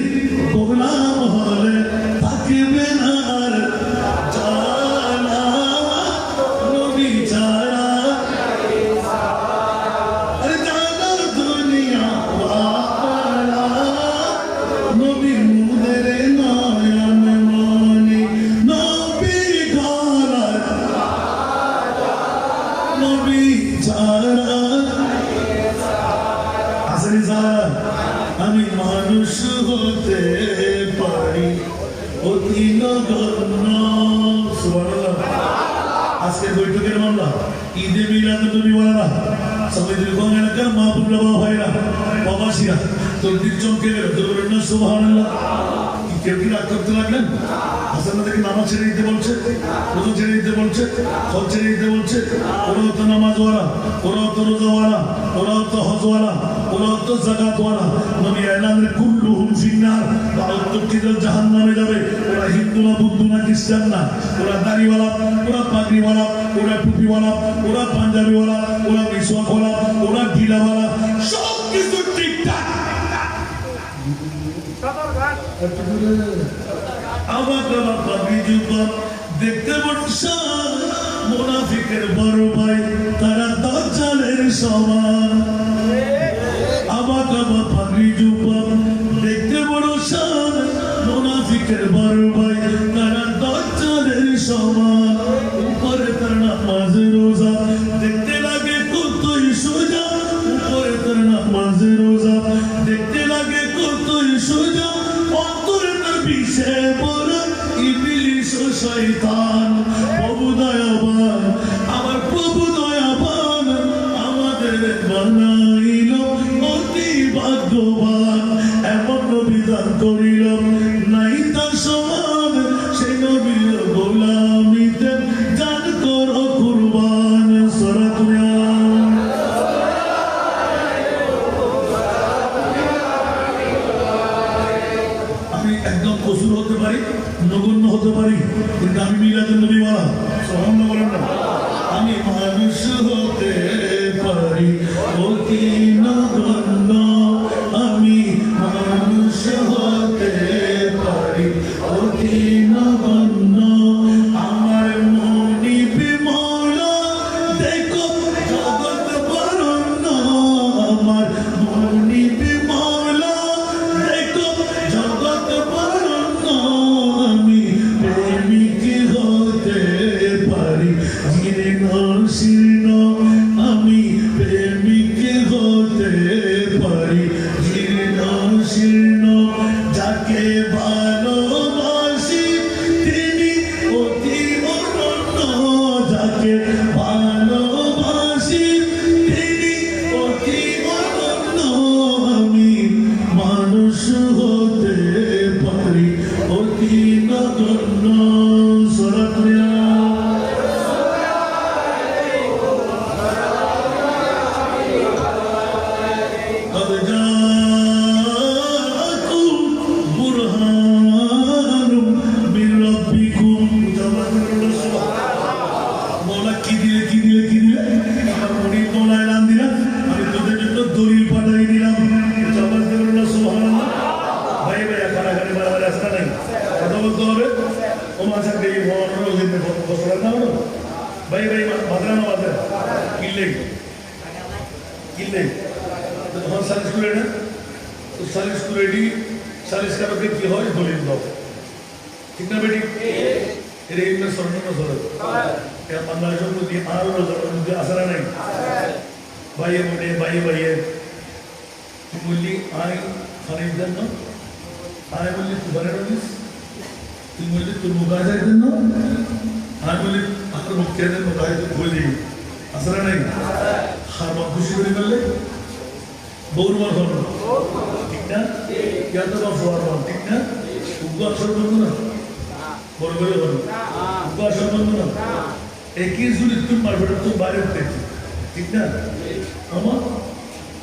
গোলাম হলে থাকবে না আর জানা, নবী ছাড়া আরে জানার দুনিয়া ওয়ালা, অতি নগণ্য। সুবহানাল্লাহ। আজকে বৈঠকের মামলা ঈদে মিলাদুন্নবী ওয়ালা সমিতির কোন এলাকার মাহবুবুল্লাহ ভাইরা প্রবাসীরা তকদির চমকে গেল তো বলেন না সুবহানাল্লাহ। কেউ কি রাগ করতে লাগলেন? হাসান থেকে নামাজ ছেড়ে দিতে বলছে, রোজা ছেড়ে দিতে বলছে, হজ ছেড়ে দিতে বলছে। ওরাও তো নামাজওয়ালা, ওরাও তো রোজাওয়ালা, ওরাও তো হজওয়ালা, ওরাও তো যাকাতওয়ালা। নবী এলানের কুল্লুহুম ফিন্নার, ওরা উত্তরটিদের জাহান্নামে যাবে। ওরা হিন্দু না, বুদ্ধ না, খ্রিস্টান না, ওরা দাড়িওয়ালা, ওরা পাগড়িওয়ালা, ওরা টুপিওয়ালা, ওরা পাঞ্জাবিওয়ালা, ওরা মিসওয়াকওয়ালা, ওরা ঢিলাওয়ালা, সব কিছু ঠিকঠাক। দেখতে বর্ষার মুনাফিকের বড় ভাই তারা দাজ্জালের সমান। পাগড়ি যুবক দেখতে বর্ষার মুনাফিকের বড় ভাই তারা দাজ্জালের সমান। উপরে তার নামাজ রোজা দেখতে লাগে কতই সোজা, উপরে তার নামাজ রোজা দেখতে লাগে কতই সোজা, অন্তরে তার বিষে বড় ইবলিস ও শয়তান। প্রভু দয়াবান, আমার প্রভু দয়াবান, আমাদের বানাইল অতি ভাগ্যবান। এমন নবী দান করিল নাই তার সমান, সে নবীর গোলামিতে জান করো কুরবান। আমি একদম কসুর হতে পারি, নগণ্য হতে পারি, কিন্তু আমি মিলাদুন্নবী ওয়ালা। সুবহানাল্লাহ বলেন না। আমি মানুষ হতে পারি অতি নগণ্য, আমি মানুষ হতে পারি অতি নগণ্য। আমার মনিব মওলা দেখো জগৎ বরণ্য, আমার মনিব মওলা দেখো জগৎ বরণ্য। আমি প্রেমিক হতে পারি জীর্ণ শীর্ণ, আমি প্রেমিক হতে পারি জীর্ণ শীর্ণ। যাকে ভালোবাসি তিনি অতি অনন্য, যাকে ভালোবাসি তিনি অতি অনন্য। আমি মানুষ হতে পারি অতি নগণ্য।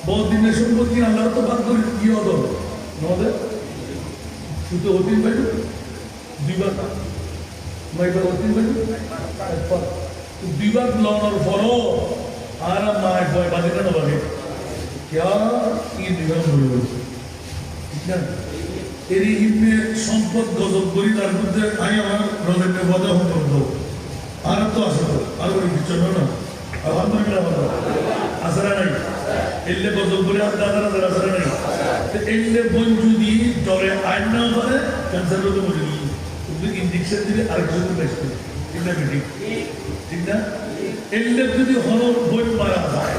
बहुत दिन সম্পত্তি আল্লাহ তো ভাগ করে কি হতো নদে শুধু হতেই পারে দুইবার মাইবার হতেই পারে দুইবার লওয়ার পরও আর মায় ভয় বাজে না বাজে क्या কি নিয়ম হলো ঠিক না এর ইবনে সম্পদ গজব করি তার মধ্যে আই আমার রজতে বদা হতো আর তো আসো আর কিছু না আলহামদুলিল্লাহ আসরা নাই এলে গজব করে আর দাদারা দাদা আসরা নাই এলে বন যদি ডরে আইন না পারে ক্যান্সার রোগে মরে গেল কিন্তু ইনজেকশন দিলে আরেকজন বেশি ঠিক না ঠিক না এলে যদি হলো বন মারা যায়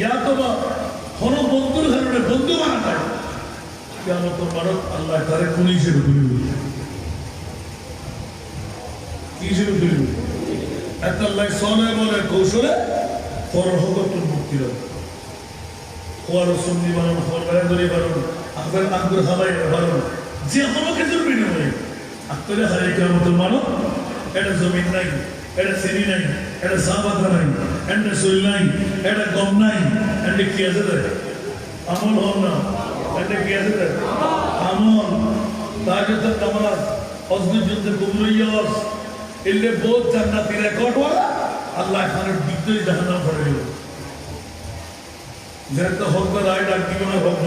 या तो হলো বন্ধুর কারণে বন্ধু মারা যায় কেমন তো মারক আল্লাহ তারে পুলিশের গুলি কি হিসেবে তুলব একটা লাই সলে বলে কৌশলে পরহগতুল মুক্তির খোয়ার সন্ধি বানান খোয়ার বেড়াদরি বানান আপনার আঙ্গুর হাবাই বানান যে কোনো ক্ষেত্রে বিনিময়ে আত্মরে হারিয়ে কেমন মানব এটা জমিন নাই এটা চিনি নাই এটা চা পাতা নাই এটা শৈল নাই এটা গম নাই এটা কি আছে আমল হল না এটা কি আছে আমল তাজত কামাল অজনে যুদ্ধে কুবরইয়াস এলে বহুত জান্নাতি রেকর্ড ওয়ালা আল্লাহ খানের ভিতরে জাহান্নাম ভরে দিল যেটা হকদার আয় ডাক দিব না ভক্ত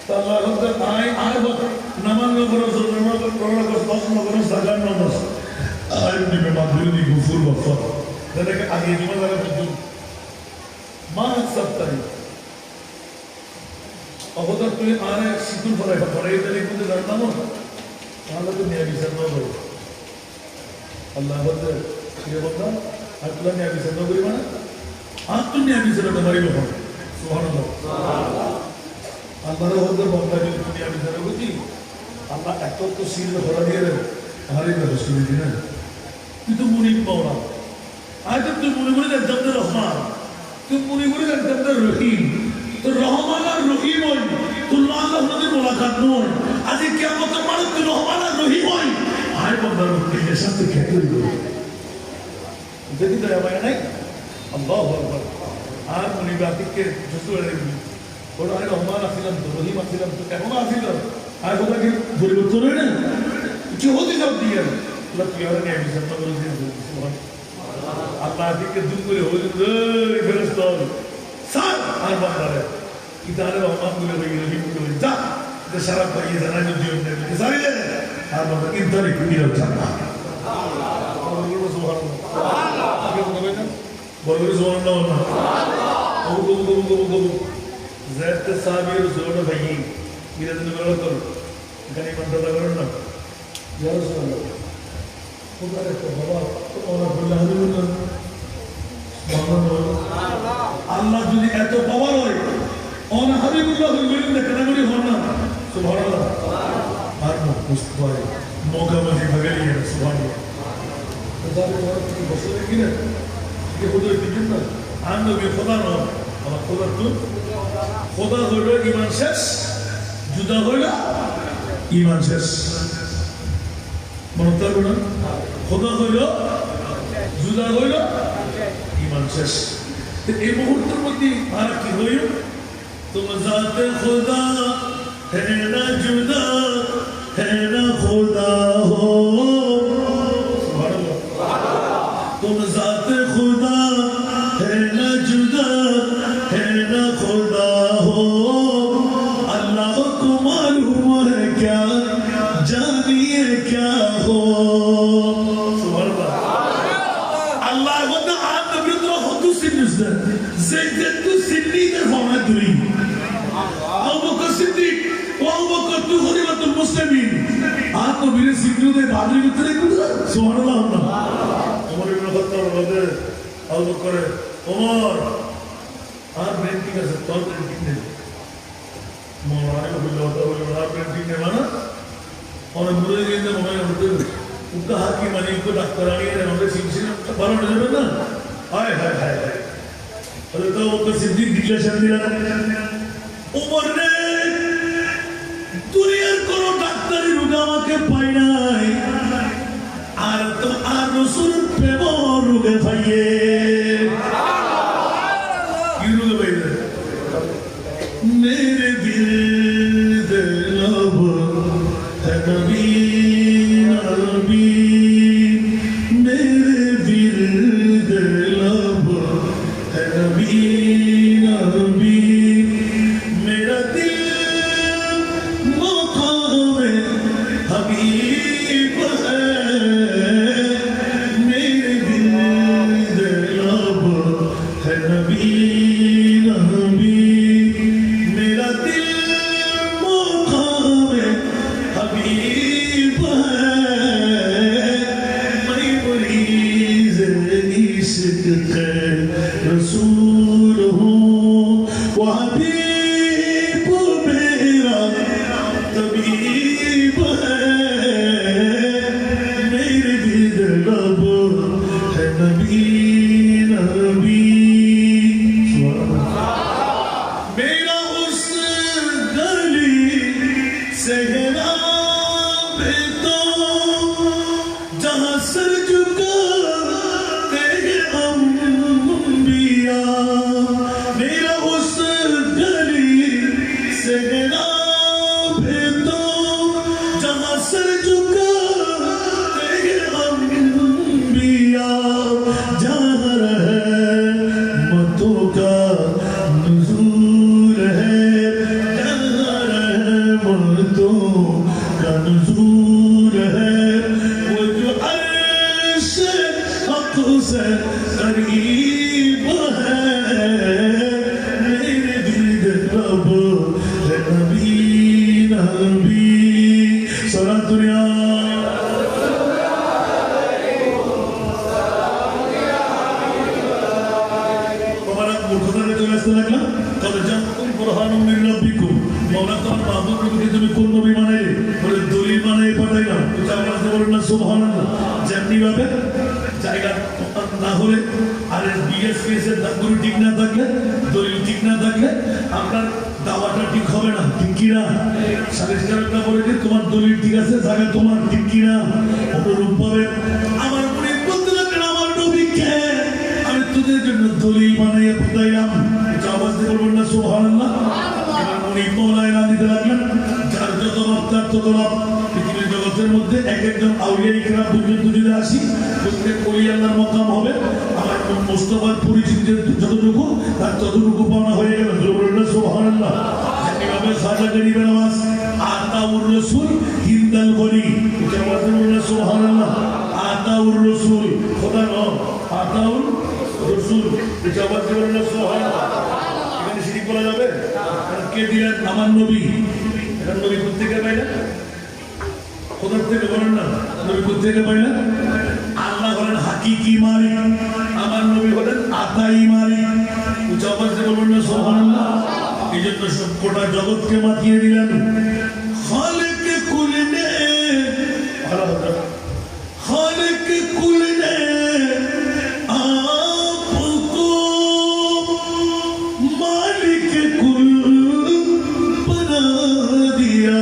তা আল্লাহ হকদার আয় আয় ভক্ত নামান নগর জন্ম করোনা কষ্ট নগর সাগান নগর আয় দিবে মাধুরী দি গুফুর বফা যেটাকে আগে দিব যারা বুঝুন মা সপ্তাহে অবদার তুই আরে শিকুর পড়াই এটা লিখতে জানতাম তাহলে তো নিয়ে বিচার না করো আল্লাহ বলতে কে বলতো আর তুলা নিয়ে বিচার না করি মানে আর তুই নিয়ে বিচার তোমারই লোক সুবহানাল্লাহ আল্লাহর হদের বন্ধা যদি তুমি বিচার করছি আল্লাহ এত তো সিল ভরা দিয়ে দেবে আমারই ব্যবস্থা দিবি না তুই তো মুনিক পাওনা আজ তুই মনে করে একদম রহমান তুই মনে করে একদম রহিম তো রহমান আর রহিম হই তুল্লাহ আল্লাহ নদীর মোলাকাত নয় আজ কিয়ামত মানে তুই রহমান আর রহিম হই আয় বন্দার মুক্তির সাথে খেতে দিল দেখি তো আমার নাই আল্লাহ আকবার আর মুনিবাতিকে জসুরে দিবি ওরা আয় রহমান আসিলাম তো রহিম আসিলাম তো কেমন আসিল আর কথা কি পরিবর্তন হয় না কি হতে যাও দিয়ে তুই আর নিয়ে বিচার না করে দিয়ে আল্লাহ দিকে দুঃখ করে হয়ে ফেরস্ত সার আর বান্দারে ইতারে রহমান বলে রহিম বলে যা যে সারা পাইয়ে জানা যদি অন্য সারি দে আর বান্দা ইতারে কুড়িয়ে জানা বলবো সুবহানাল্লাহ আগে বলবে না বলবো সুবহানাল্লাহ গবু জাত সাবির জোড় ভাই মেরে দিন বলো তো গানি বন্ধ করো না ইয়া রাসূলুল্লাহ খোদা রে বাবা তোমরা বললে হাবিবুল্লাহ আল্লাহ যদি এত পাওয়ার হয় অন হাবিবুল্লাহ বলবেন না কেনাগুলি হন না সুবহানাল্লাহ আর মুস্তাফা মৌকা মজি ভাগালি है সুবহানাল্লাহ তাহলে কি বসে কি না কি হুজুর দিবেন না আর নবী খোদা না আমার খোদা তো খোদা হলো ঈমান শেষ জুদা হলো ঈমান শেষ মনে করো না খোদা হলো জুদা হলো ঈমান শেষ এই মুহূর্তের মধ্যে আর কি হইল तुम जात खुदा है ना जुदा है ना खुदा हो तुम जात खुदा है ना जुदा है ना खुदा हो अल्लाह को मालूम है क्या जानिए क्या हो अल्लाह वदा आप बिद्रो खुद सिन्नज़ زيد سني درفعنا دري أبو بكر الصديق وأبو بكر خليفة المسلمين آتو بير سيدو ده بادري بتري كذا سبحان الله عمر بن الخطاب رضي أبو بكر عمر آر بنتي का सत्तर बنती ने मौलाना को बोला था बोले आर बंती ने माना और मुझे ये ना मौलाना होते उनका हाथी मनी को डॉक्टरानी ने हमें सिंसिना बालों ने ना हाय हाय हाय अरे तो वो सिद्दीक डिक्लेरेशन दिया उमर ने दुनियार कोनो ডাক্তারি রোগা আমাকে পাই নাই আর তো আর রাসূল প্রেম রোগে পাইয়ে কি রোগে পাইয়ে मेरे दिल दे लब है नबी नबी मेरे दिल दे लब है नबी नबी मेरा दिल मकाम हबीब है मेरे दिल दे लब है नबी नबी मेरा दिल मकाम हबीब है सर झुकाते हैं अंबिया मेरा उस गली से नाम है तो जहाँ सर झुकाते हैं अंबिया जहाँ रहमतों का नुज़ूल है जहाँ रहमतों का नुज़ूल है वो जो अर्श हक़ से करीब है मेरे दिल रब है नबी नबी सलात दुनिया तुम्हारा मूर्खता में चले আসতে লাগলাম তবে জাকুম বুরহানুম মিন রাব্বিকুম মাওলা তোমার মাহবুব নবীকে তুমি কোন নবী বানাইলে বলে দলিল বানাই পাঠাইলাম এটা আমরা বলেন না সুবহানাল্লাহ যেমনি ভাবে জায়গা না হলে আর বিএসপিএস এর দাগুর ঠিক না থাকলে দলিল ঠিক না থাকলে আপনার দাওয়াটা ঠিক হবে না ঠিক কি না সারিস্কারটা বলে যে তোমার দলিল ঠিক আছে জায়গা তোমার ঠিক কি না অনুরূপ ভাবে আমার মনে বলতে লাগলেন আমার নবীকে আমি তোদের জন্য দলিল বানাইয়া পাঠাইলাম এটা আওয়াজ দিয়ে বলবেন না সুবহানাল্লাহ এবার উনি মৌলায় না দিতে লাগলেন যার যত বাপ তার তত বাপ পৃথিবীর জগতের মধ্যে এক একজন আউলিয়া ইকরাম পর্যন্ত যদি আসি প্রত্যেক ওলি আল্লাহর মাকাম হবে আমার মুস্তাফার পরিচিত যতটুকু তার ততটুকু পাওনা হয়ে গেল বলবেন না সুবহানাল্লাহ যেভাবে সাজা গরিবের নামাজ আতাউর রাসূল হিন্দাল গনি এটা বলবেন না সুবহানাল্লাহ আতাউর রাসূল খোদা ন আতাউর রাসূল এটা বলবেন না সুবহানাল্লাহ এখানে শিরিক বলা যাবে কে দিলেন আমার নবী এটা নবী কোথেকে পাইলেন খোদার থেকে বলেন না নবী কোথেকে পাইলেন আল্লাহ হলেন হাকিকি মালিক আমার নবী হলেন আতাই মালিক উচ্চ আওয়াজে বলবেন না সুবহানাল্লাহ এই জন্য সব গোটা জগৎকে মাতিয়ে দিলেন খালিক কুল নে খালিক কুল নে आपको मालिक कुल बना दिया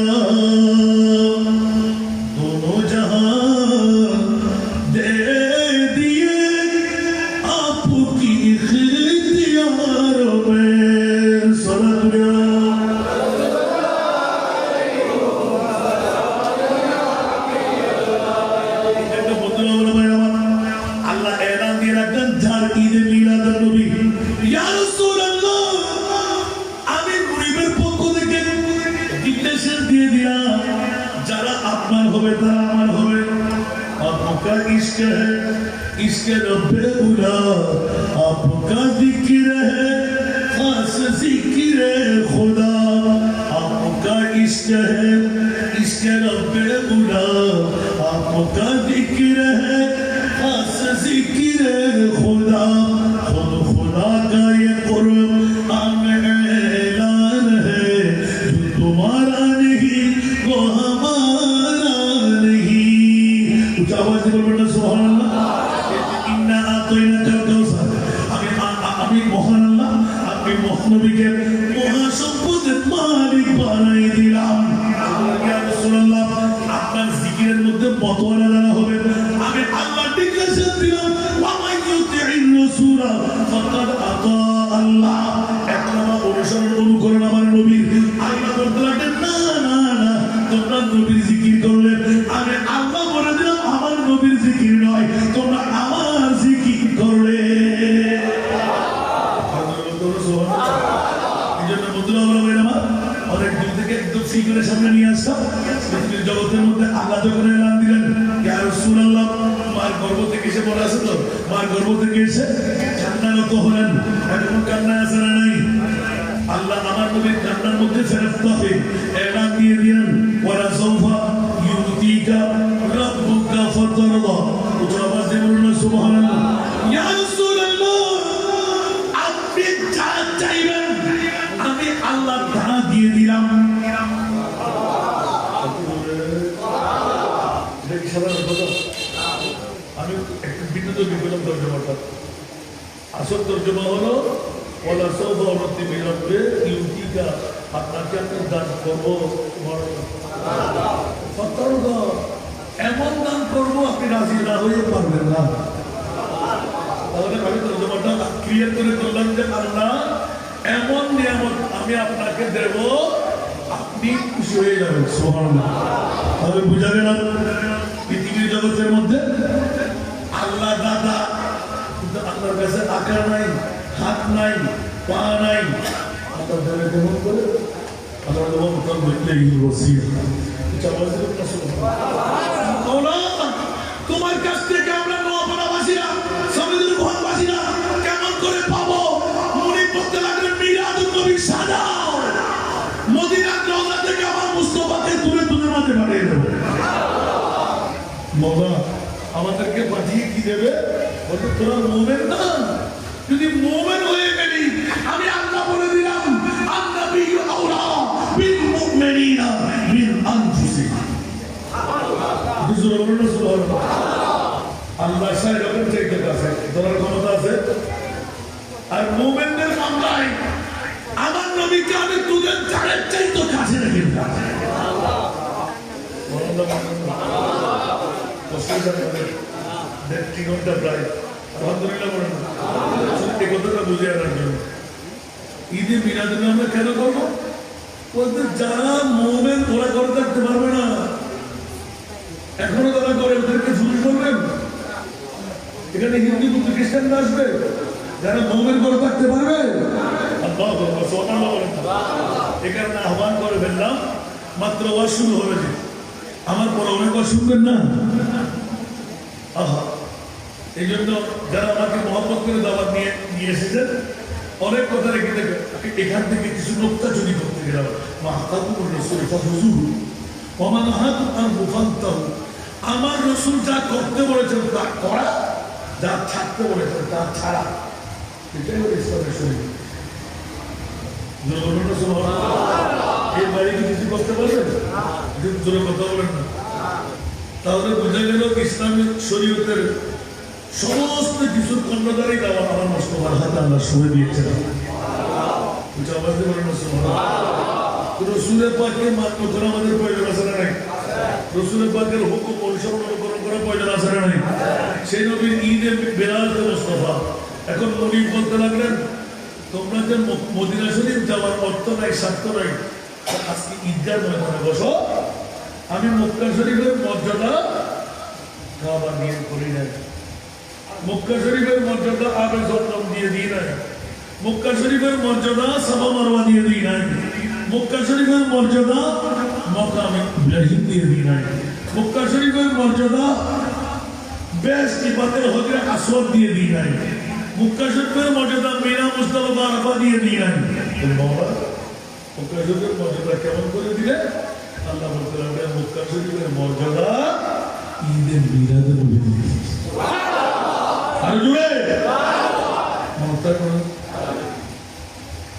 दोनों जहां दे दिए आपकी इख्तियारों में सलाम আল্লাহ এলান দিয়ে রাখলেন যার ঈদে মিলাদুন নবী ইয়া রাসূলুল্লাহ আমি গরিবের পক্ষ থেকে নির্দেশ দিয়ে দিলাম যারা আপনার হবে তারা আমার হবে आपका इश्क है इश्क रब्बे उला आपका जिक्र है खास जिक्र खुदा आपका इश्क है इश्क रब्बे उला आपका जिक्र है खास जिक्र खुदा खुद खुदा का ये कुरान ऐलान है जो तुम्हारा नहीं वो हमारा नहीं कुछ आवाज बोलবেন না সুবহানাল্লাহ ইন্না আতাইনাকাল কাউসার আমি মহান আল্লাহ আপনি মহানবীকে মহা সম্পদের মালিক বানাই দিলাম ইয়া রাসূলুল্লাহ আপনার জিকিরের মধ্যে মতওয়ালা যারা হবে আমি আল্লাহ ডিক্লেয়ার দিলাম ওয়া মান ইউতি'র রাসূলা ফাকাদ আতা আল্লাহ একনামা অনুসরণ অনুকরণ আমার নবীর আল্লাহ বলতে লাগলেন না না না তোমরা নবীর জিকির করলে আমি আল্লাহ বলে দিলাম আমার নবীর জিকির নয় তোমরা আমার জিকির করলে অনেক দূর থেকে একদম সিকিউরের সামনে নিয়ে আসতাম পৃথিবীর জগতের মধ্যে আল্লাহ যখন এলান দিলেন ইয়া রাসূলুল্লাহ মার গর্ভ থেকে এসে বলা আছে তো মার গর্ভ থেকে এসে কান্নারত হলেন এখন কান্না আছে না নাই আল্লাহ আমার নবীর কান্নার মধ্যে ফেরেশতা হয়ে এলান দিয়ে দিলেন ওয়ালা সাউফা ইউতিকা রাব্বুকা ফাতারদা উচ্চ আওয়াজে বলুন সুবহানাল্লাহ ইয়া রাসূলুল্লাহ আপনি যা চাইবেন আমি আল্লাহ তা দিয়ে দিলাম আমি একটু ভিন্ন বিকল্প তর্জমাটা আসল তর্জমা হলো ওয়ালা সাউফা উনতি বিরাব্বে ইউতিকা আপনাকে আমি দান করবো ফাতারদা এমন দান করবো আপনি রাজি না হয়ে নাম। তাহলে আমি তর্জমাটা ক্লিয়ার করে বললাম যে আল্লাহ এমন নিয়ামত আমি আপনাকে দেব, আপনি খুশি হয়ে যাবেন। সুবহানাল্লাহ। তাহলে বুঝা গেল পৃথিবীর জগতের মধ্যে আল্লাহ দাতা, কিন্তু আল্লাহর কাছে আকার নাই, হাত নাই, পা নাই। আল্লাহ দেবে কেমন করে? আল্লাহ দেবো তোর বললেই বসিয়ে তোমার কাছ থেকে আমরা নোয়াপাড়াবাসীরা, সমিদুল মোহনবাসীরা কেমন করে পাবো? মনে করতে লাগলে মিলাদুন নবী সাজাও, মদিনার রওজা থেকে আমার মুস্তাফাকে দূরে দূরে মাঝে পাঠিয়ে দেবো। মওলা আমাদেরকে পাঠিয়ে কি দেবে? বলতে তোরা মুমিন না, যদি মুমিন হয়ে গেলি আমি আল্লাহ বলে দিলাম আন-নাবিয়্যু আওলা বিল মুমিনিনা মিন আনফুসিহিম। আল্লাহ সাহেব রকম চাইতে আছে, ধরার ক্ষমতা আছে। আর মুমিনদের মামলায় আমার নবীকে আমি তোদের চারের চাইতে কাছে রেখে দিলাম। ঈদে মিলাদুন আমরা কেন করবো? বলতে যারা মুমিন ওরা করে থাকতে পারবে না, এখনো তারা করে, ওদেরকে শুরু করবেন। এখানে হিন্দু বুদ্ধ খ্রিস্টানরা আসবে, যারা মুমিন করে থাকতে পারবে। এখানে আহ্বান করে ফেললাম, মাত্র ওয়াজ শুরু হয়েছে, আমার পরে অনেক ওয়াজ শুনবেন না। আহা, এই জন্য যারা আমাকে মহব্বত করে দাওয়াত নিয়ে এসেছেন, অনেক কথা রেখে দেবে। এখান থেকে কিছু নোক্তা চুরি করতে গেলাম। আমার রসুল যা করতে বলেছেন তা করা, যা ছাড়তে বলেছেন তা ছাড়া, এটাই হলো ইসলামের শরীর। এই বাড়ি কি কিছু করতে পারবেন? জোরে কথা বলেন না। তাহলে বোঝা গেল ইসলামের শরীয়তের সমস্ত কিছুর কর্ণধারই দেওয়া আমার মুস্তাফার হাতে আল্লাহ শুয়ে দিয়েছেন। রসুলের পাককে মান্য করা আমাদের প্রয়োজন আছে না নাই? রসুলের পাকের হুকুম অনুসরণ অনুকরণ করার প্রয়োজন আছে না নাই? সেই নবীর ঈদে বেলাতে মুস্তাফা এখন নবী বলতে লাগলেন, তোমরা যে মদিনা শরীফ যাওয়ার অর্থ নাই, স্বার্থ নাই, আজকে ঈদগাহ ময়দানে বসো। আমি মক্কা শরীফের মর্যাদা খাবার নিয়ে করি নাই, মক্কা শরীফের মর্যাদা আবে জমজম দিয়ে দিই নাই, মক্কা শরীফের মর্যাদা সাফা মারওয়া দিয়ে দিই নাই, মক্কা শরীফের মর্যাদা মাকামে ইব্রাহিম দিয়ে দিই নাই, মক্কা শরীফের মর্যাদা বেহেশতি পাতের হজরে আসওয়াদ দিয়ে দিই নাই, মক্কা শরীফের মর্যাদা মিনা মুজদালিফা আরাফা দিয়ে দিই নাই। মওলা মক্কা শরীফের মর্যাদা কেমন করে দিলে? আল্লাহ বলতে লাগলেন, মক্কা শরীফের মর্যাদা ঈদে মিলাদে নবী দিয়েছে। আর জুড়ে মমতা করুন,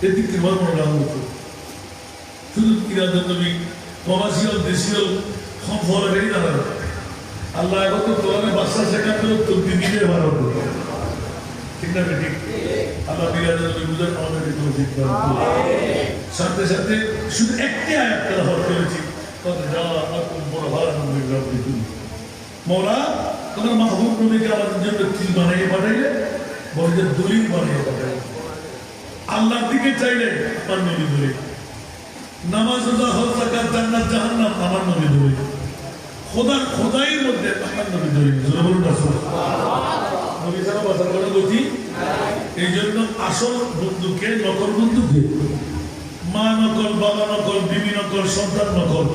এদিক থেকে বড় বড় নাম হতো। শুধু মিলাদে নবী প্রবাসী দেশীয় ফলকারী না হয়। আল্লাহ এখন তো তোমাকে বাচ্চা শেখাতে তোর দিদিকে ভালো হতো, ঠিক না? ঠিক। আল্লাহ মিলাদে নবী বুঝার আমাদেরকে তৌফিক দান করুন। সাথে সাথে শুধু একটি আয়াত তেলাওয়াত করেছি, কদ জাআকুম বুরহানুম মির রাব্বিকুম। মওলা তোমার মাহবুব নবীকে আমাদের জন্য কি বানিয়ে পাঠাইলে? বলতে দলিল বানিয়ে পাঠাইলে। আল্লাহর দিকে চাইলে আমার নবী ধরে, নামাজ রোজা হজ যাকাত জান্নাত জাহান্নাম আমার নবী ধরে, খোদার খোদাইয়ের মধ্যে আমার নবী ধরে। বলুন না নবী ছাড়া বাঁচার কোনো গতি। এই জন্য আসল বন্ধুকে নকল বন্ধুকে, মা নকল, বাবা নকল, বিবি নকল, সন্তান নকল,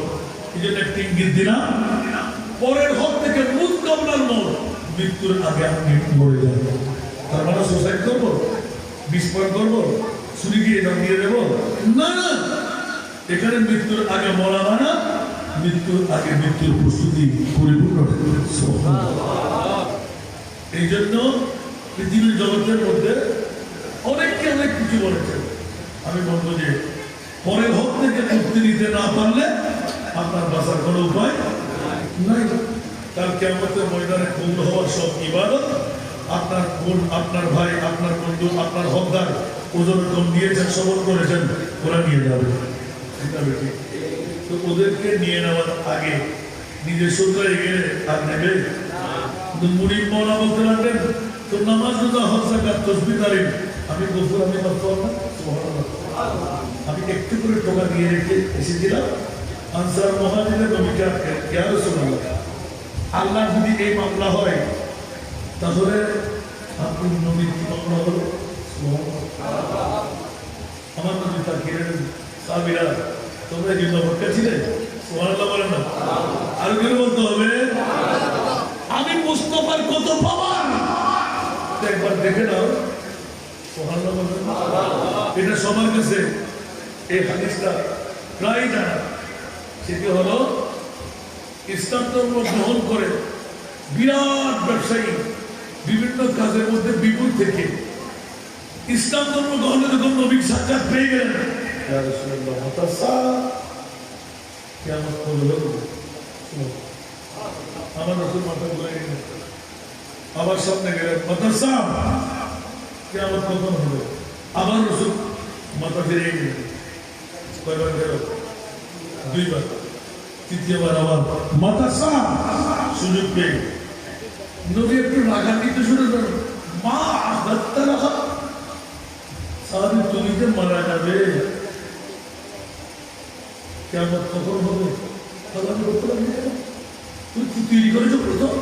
এই জন্য একটা ইঙ্গিত দিলাম। পরের হক থেকে মুখ কামনার মোড়, মৃত্যুর আগে আপনি মরে যাবেন। তার মানে সুসাইড করবো, বিস্ফোরণ করবো, ছুরি গিয়ে দিয়ে দেবো না, না। এখানে মৃত্যুর আগে মরা মানে মৃত্যুর আগে মৃত্যুর প্রস্তুতি পরিপূর্ণ। এই জন্য পৃথিবীর জগতের মধ্যে অনেককে অনেক কিছু বলেছেন। আমি বলবো যে পরের হক থেকে মুক্তি দিতে না পারলে আপনার বাঁচার কোনো উপায় নাই। কাল কিয়ামতের ময়দানে কবুল হওয়ার সব ইবাদত আপনার বোন, আপনার ভাই, আপনার বন্ধু, আপনার হকদার ওজন কম দিয়েছেন, সবল করেছেন, ওরা নিয়ে যাবে। তো ওদেরকে নিয়ে নেওয়ার আগে নিজে শুধরে গেলে আর নেবে মুরিদ মওলা বলতে লাগলেন তো নামাজ রোজা হজ যাকাত তাসবিহ তালিম আমি গফুর আমি গফুর না সুবহানাল্লাহ আমি একটু করে টাকা দিয়ে রেখে এসেছিলাম আনসার মুহাজিরের নবীকে ইয়া রাসূলুল্লাহ আল্লাহ যদি এই মামলা হয় তাহলে আপনি নবীর কি মামলা হলো সুবহানাল্লাহ আমার নবী তাকিয়ে সাহাবীরা তোমরা কি নবী ছিলে সুবহানাল্লাহ বলেন না আর কি বলতে হবে আমি মুস্তাফার কত পাওয়ার একবার দেখে নাও সুবহানাল্লাহ বলেন এটা সবার কাছে এই হাদিসটা প্রায় জানা সেটি হলো ইসলাম ধর্ম গ্রহণ করে বিরাট ব্যবসায়ী বিভিন্ন কাজের মধ্যে বিপুল থেকে ইসলাম ধর্ম গ্রহণে যখন নবীর সাক্ষাৎ পেয়ে গেলেন ইয়া রাসূলুল্লাহ হতাশা কিয়ামত কবে হবে আমার রাসূল মাথা ঘুরে গেলেন আবার সামনে গেলেন হতাশা কিয়ামত কখন হবে আবার রাসূল মাথা ফিরে গেলেন কয়বার গেল দুইবার তৃতীয়বার আবার মাথা সাম সুযোগ পেয়ে নবী একটু রাগান্বিত শুরু করেন মা আঘাতটা রাখা সাহাবী তুমি যে মারা যাবে কিয়ামত কখন হবে আল্লাহ বলতে লাগলেন তুই কি তৈরি করেছো প্রথম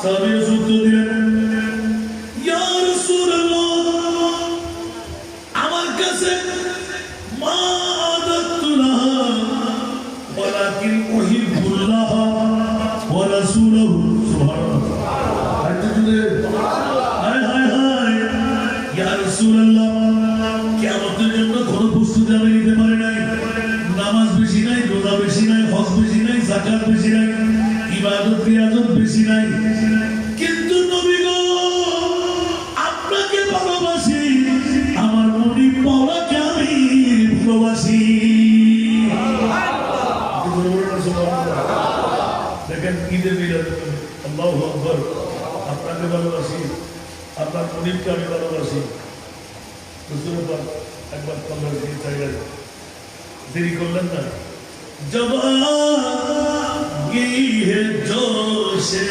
সাহাবী উত্তর দিলেন ইয়া রাসূলুল্লাহ আমার কাছে মা ولكن أحب الله ورسوله سبحان الله يا رسول الله কিয়ামতের জন্য কোনো প্রস্তুতি আমি নিতে পারি নাই নামাজ বেশি নাই রোজা বেশি নাই হজ বেশি নাই যাকাত বেশি নাই ইবাদত রিয়াজত বেশি নাই কিন্তু নবী গো আপনাকে ভালোবাসি আমার মুরিদ মাওলাকে আমি ভালোবাসি দেখেন ঈদে মিলাদ আল্লাহু আকবার আপনাকে ভালোবাসি আপনার মুরিদকে আমি ভালোবাসি রাসূল পাক একবার কবর দিয়ে চাইলেন দেরি করলেন না জব গই হে জোশে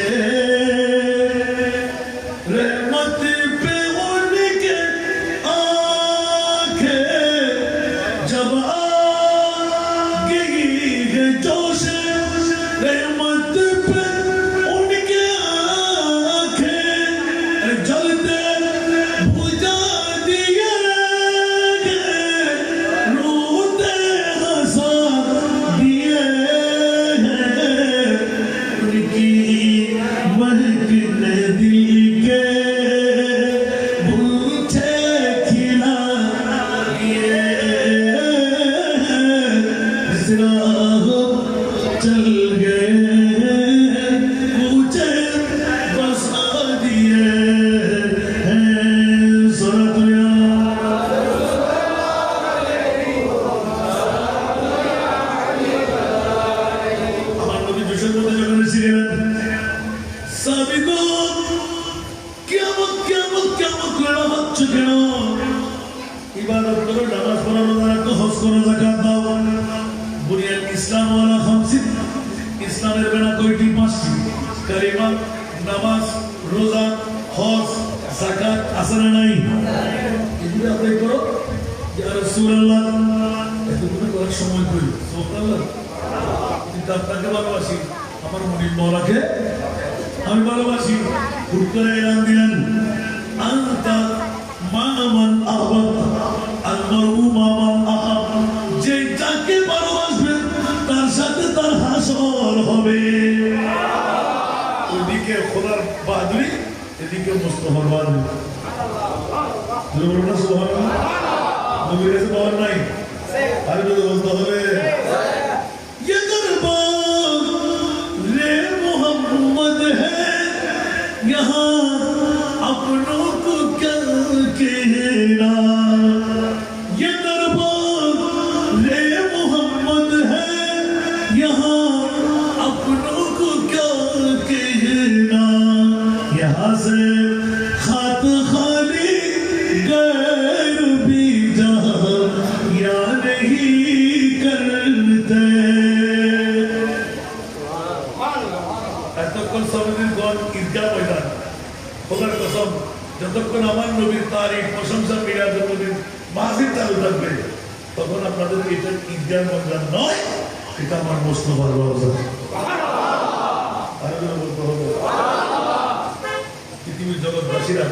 रहमत पे उनके आंखें जब गई है जोशे रहमत पे उनके आंखें जलते बुझा दिए रोते हंसा दिए उनकी महकने दिल के बुझे खिला दिए चल गए मुझे बसा दिए আমার নবী বিশেষ মধ্যে যখন এসেছিলেন সাবিগো কিয়ামত কিয়ামত কিয়ামত কেন হচ্ছে কেন ইবাদত করো নামাজ পড়ো রোজা রাখো হজ করো যাকাত দাও বুনিয়াল ইসলাম ওয়ালা খামসিন ইসলামের বেড়া কয়টি পাঁচটি কালিমা নামাজ রোজা হজ যাকাত আছে না নাই এগুলো আদায় করো ইয়া রাসূলুল্লাহ এতগুলো করার সময় কই সুবহানাল্লাহ কিন্তু আপনাকে ভালোবাসি আমার মুরিদ মাওলাকে আমি ভালোবাসি হুট করে এলান দিলেন আনতা মা মান আহবাবতা আল মারউ মা মান আহাব যে যাকে ভালোবাসবে তার সাথে তার হাসর হবে ওইদিকে খোদার বাহাদুরি এদিকে মুস্তাফার বাহাদুরি বলুন সুবহানাল্লাহ নবীর কাছে পাওয়ার নাই আর যদি বলতে হবে ये दरबार रे मोहम्मद है यहाँ अपनों को क्या कहना ये दरबार रे मोहम्मद है यहाँ अपनों को क्या कहना यहाँ से खात खाली गैर भी जहाँ या नहीं कर এতক্ষণ সমিতির গণ ঈদগাহ ময়দান খোদার কসম যতক্ষণ আমার নবীর তারিখ প্রশংসা মিলাদুল নবীর মাহফিল চালু থাকবে তখন আপনাদের এটা ঈদগাহ ময়দান নয়, এটা আমার মুস্তাফার রওজা। আরো বলতে হবে পৃথিবীর জগৎবাসীরা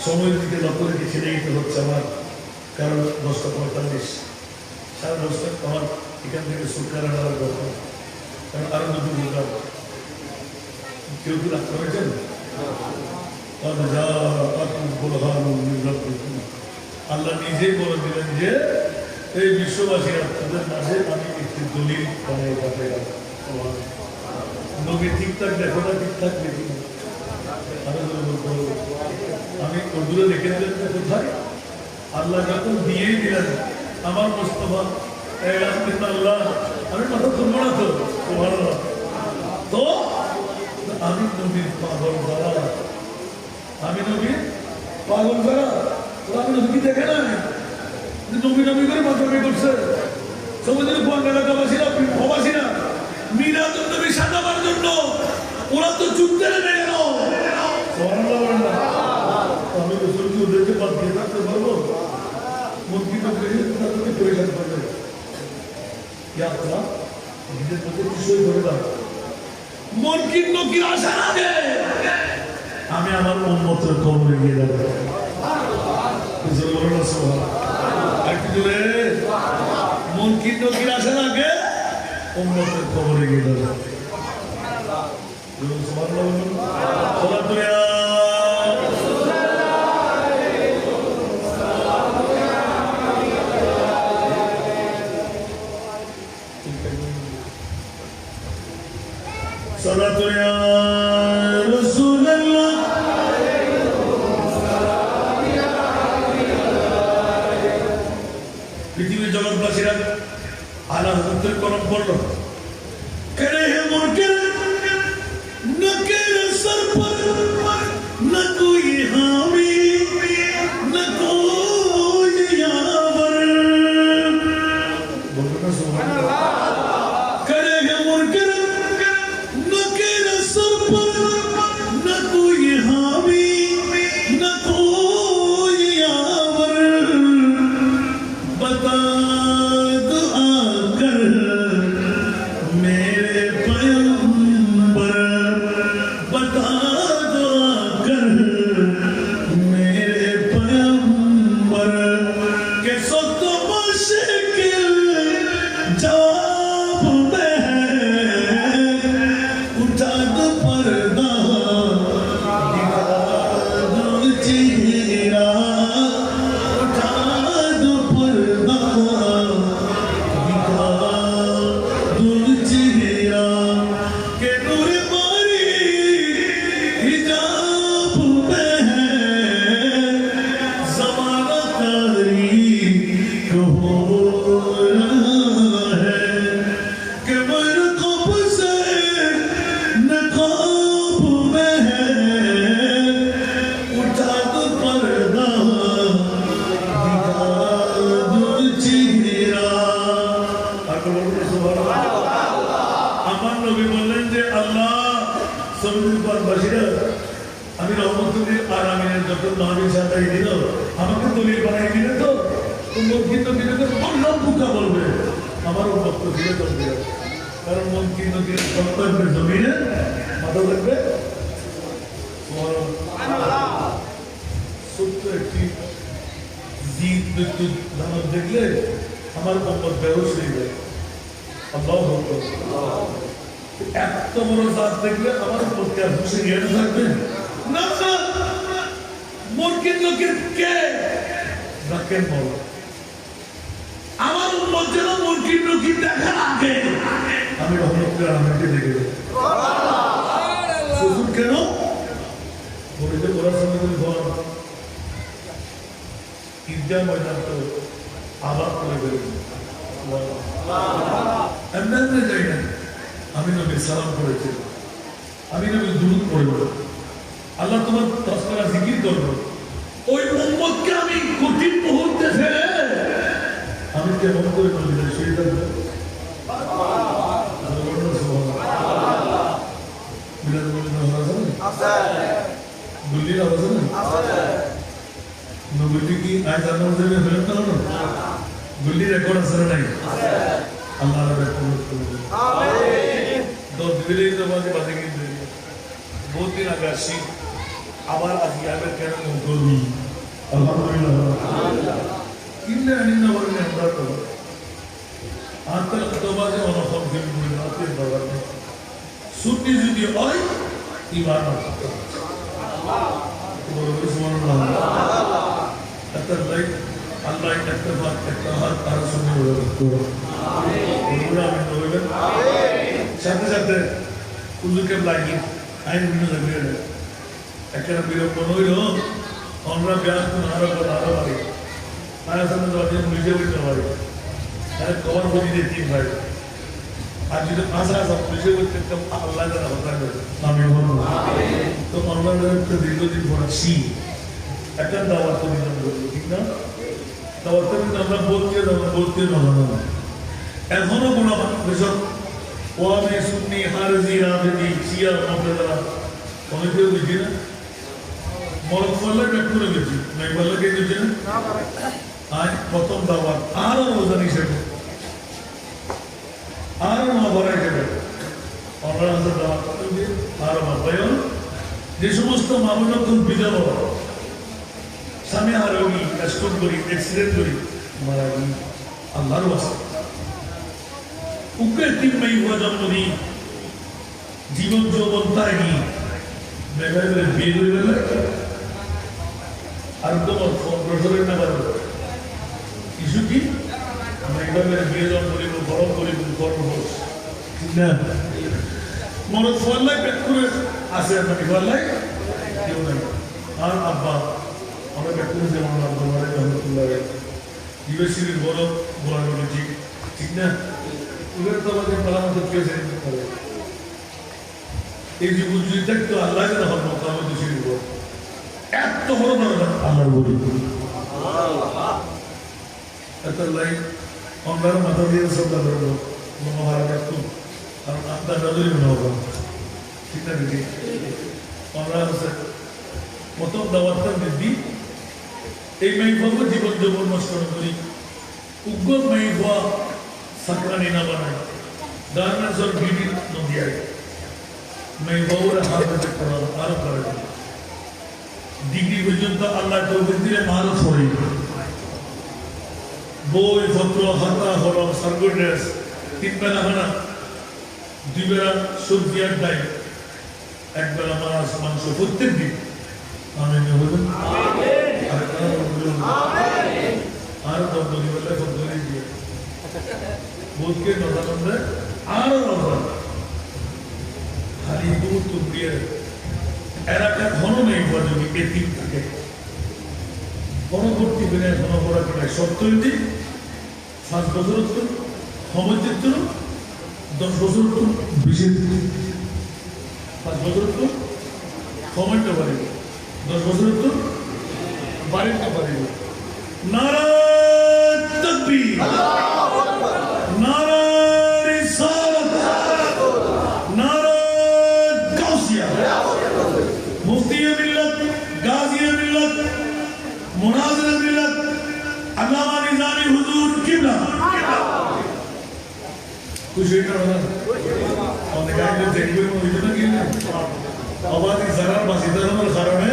সময়ের দিকে লক্ষ্য রেখে ছেড়ে দিতে হচ্ছে আমার, কারণ 10:45 সাড়ে 10টা আমার এখান থেকে সুরকার আনার কথা, কারণ আরো দুটো বললাম কেউ কি রাখতে হয়েছেন আল্লাহ নিজেই বলে দিলেন যে এই বিশ্ববাসীরা তাদের মাঝে আমি একটি দলিল বানিয়ে পাঠাইলাম। নবী ঠিকঠাক দেখো না ঠিকঠাক দেখি না, আমি উর্দুরে লিখে দিলেন কোথায় আল্লাহ যখন দিয়েই দিলেন আমার মুস্তাফা আল্লাহ আমি কথা শুনবো না তো ভালো তো আমি নবীর পাগল করা, আমি নবীর পাগল করা, আমি নবী দেখে না নবী নবী করে মাথামি করছে সমুদ্র বাংলা এলাকাবাসীরা প্রবাসীরা মিলাদুন নবী সাজাবার জন্য ওরা তো যুদ্ধে নেমে গেল। আমি রসুলকে ওদেরকে বাদ দিয়ে থাকতে পারবো মন্ত্রী তাদেরকে পরিষ্কার করবে নিজের মধ্যে বিষয় করে দাও মন কিন্ন কি আসার আগে আমি আমার উম্মতের কবরে গিয়ে যাবো। মন কিন্ন কি আসার আগে উম্মতের কবরে গিয়ে যাবো। صلاة يا رسول الله পৃথিবীর জগৎবাসীরা আলা হযরতের কলম পড়ল करे है मुनकर न करे सर पर न कोई हामी न कोई यावर बोलना सुभान अल्लाह करे है मुनकर আমি রহমতুল্লাহ আর আমিনের যখন মাহফিল সাজাই দিল আমাকে দলিল বানাই দিলে তো মনকিন্ন দিলে তো বললাম বুকা বলবে আমারও ভক্ত দিলে চলবে, কারণ মনকিন্ন দিলে সন্তানের জমিনে মাথা থাকবে। ছোট্ট একটি জিদ বিদ্যুৎ ধানক দেখলে আমার মোহাম্মদ বেহস হয়ে যায়। আল্লাহু আকবার। এত বড় জাত দেখলে আমার উপরকে আর বসে গিয়ে থাকবে না, মনকিন লোকের কে রাখেন বলো আমার উম্মত যেন মনকিন লোকি দেখার আগে আমি রহমতুল্লাহ আমাকে দেখে দেব। কেন বলে যে ওরা সঙ্গে ঈদগাহ ময়দান তো আবাদ করে ফেলেছে এমনি যাই না। আমি নবীর সালাম করেছি, আমি নবীর দুরূদ পড়ব, আল্লাহ তোমার তসবিহ জিকির করব, ওই উম্মতকে আমি কঠিন মুহূর্তে ফেলে আমি কেমন করে নবীর শহীদ থাকবো? গুল্লির আওয়াজ না গুল্লি কি আজ জানার মধ্যে ফিল্ম না হলো গুল্লি রেকর্ড আছে না নাই আল্লাহ রেকর্ড করবে আমিন তো দিলে তো বাজে বাজে কিন্তু বহুত দিন আগে আসি আবার আজকে আবার কেন করবি আলহামদুলিল্লাহ কিনলে আনিন না বলেন আমরা তো আত্মার তো বাজে অনফল ফিল্ম করে আত্মীয় বাবার সুন্নি যদি হয় ইমান আছে বড় সুবহানাল্লাহ আল্লাহ আল্লাহ ইত্তেফাক ইত্তেহাদ আর সুন্নি বলে আমিন আমিন বলবেন আমিন সাথে সাথে হুজুরকে লাগি আইন বিভিন্ন জায়গায় একটা বিরক্ত হইল আমরা ব্যাস আরো পারি তার সামনে তো নিজে উঠতে পারি তাহলে কবার বলি দিয়ে তিন ভাই আর যদি আশা আসা পুলিশে উঠতে আল্লাহ তারা হত্যা করে আমি তো আমরা একটা দীর্ঘদিন পড়াচ্ছি একটা দাওয়াত নিলাম করবো ঠিক না দাওয়াতটা কিন্তু আমরা বলতে না এখনো কোনো এসব ওয়ামে সুন্নি হারজি রাজনীতি শিয়া মমতারা অনেকেও বুঝি না মরক ফল্লা ব্যাকুলে গেছি নাই বললে কে বুঝি না আজ প্রথম দাওয়াত আরো রোজান হিসেবে আরো মহাবরা হিসেবে অনার হাজার দাওয়াত আরো মাবায়ন যে সমস্ত মামলা কোন বিজা বাবা স্বামী হারাবি স্ট্রোক করি অ্যাক্সিডেন্ট করি মারা গই আল্লাহর ওয়াস্তে উকে তিনমাই হুয়া জন্মদিন জীবন যৌবন তাগি মেঘালয় বিয়ে করে গেলে আর তোমার বছরের না পারবে কিছু কি মেঘালয়ের বিয়ে জন করিব গরম করিব কর্মবোস ঠিক না মরদ ফল্লাই পেট করে আসে আপনাকে ফল্লাই কেউ নাই আর আব্বা আমরা পেট করে যেমন আব্বা রহমতুল্লাহ ইউএসির বড় বলা বলেছি ঠিক না উগের তো আমাদের পালামাতে কেউ জানি করে এই যে বুঝলি দেখতো আল্লাহ যেন হল মকামে দোষী বল এত বড় না আল্লাহর বলি এত লাই আমরা মাথা দিয়ে সব দাঁড়াবো মহারাজ একটু কারণ আপনার নজরে মনে হবো ঠিক না দিদি আমরা প্রথম দাওয়াতটা দিদি এই মেঘবাবু জীবন যৌবন নষ্ট করি উগ্র মেঘবা সাকরানি না বানায় গার্মেন্টস और बीडी नदी आए मैं बहुरा हाथ में करा आरो करे डिग्री পর্যন্ত আল্লাহ তৌফিক দিলে মারো ছড়ে বই পত্র হাতা হরম সার্কুলার্স তিন বেলা খানা দুই বেলা সবজি আর ডাল এক বেলা মাছ মাংস প্রত্যেক দিন আমিন বলুন আমিন আর কারা বলুন আমিন আর তো বলি বলে সব বলি দিয়ে বোধকে নজানন্দে আরো নজান খালি দূর তো দিয়ে এলাকা ঘন নেই বাজবি এ তিন থাকে ঘনবর্তী বেড়ে ঘন করা কিনা 70 5 বছর তো ক্ষমতার তো 10 বছর তো বেশি 5 বছর তো ক্ষমতা বাড়ে 10 বছর তো বাড়িতে পারে নারা তাকবীর নারা রিসালাত নারা গাউসিয়া মুফতি মিল্লাত গাজী মিল্লাত মুনাজির মিল্লাত আল্লামা নিজামী হুজুর কিবলা খুশি করো অনেক আগে দেখবে ওই জন্য কি আবাদি জারার বাসিদার কারণে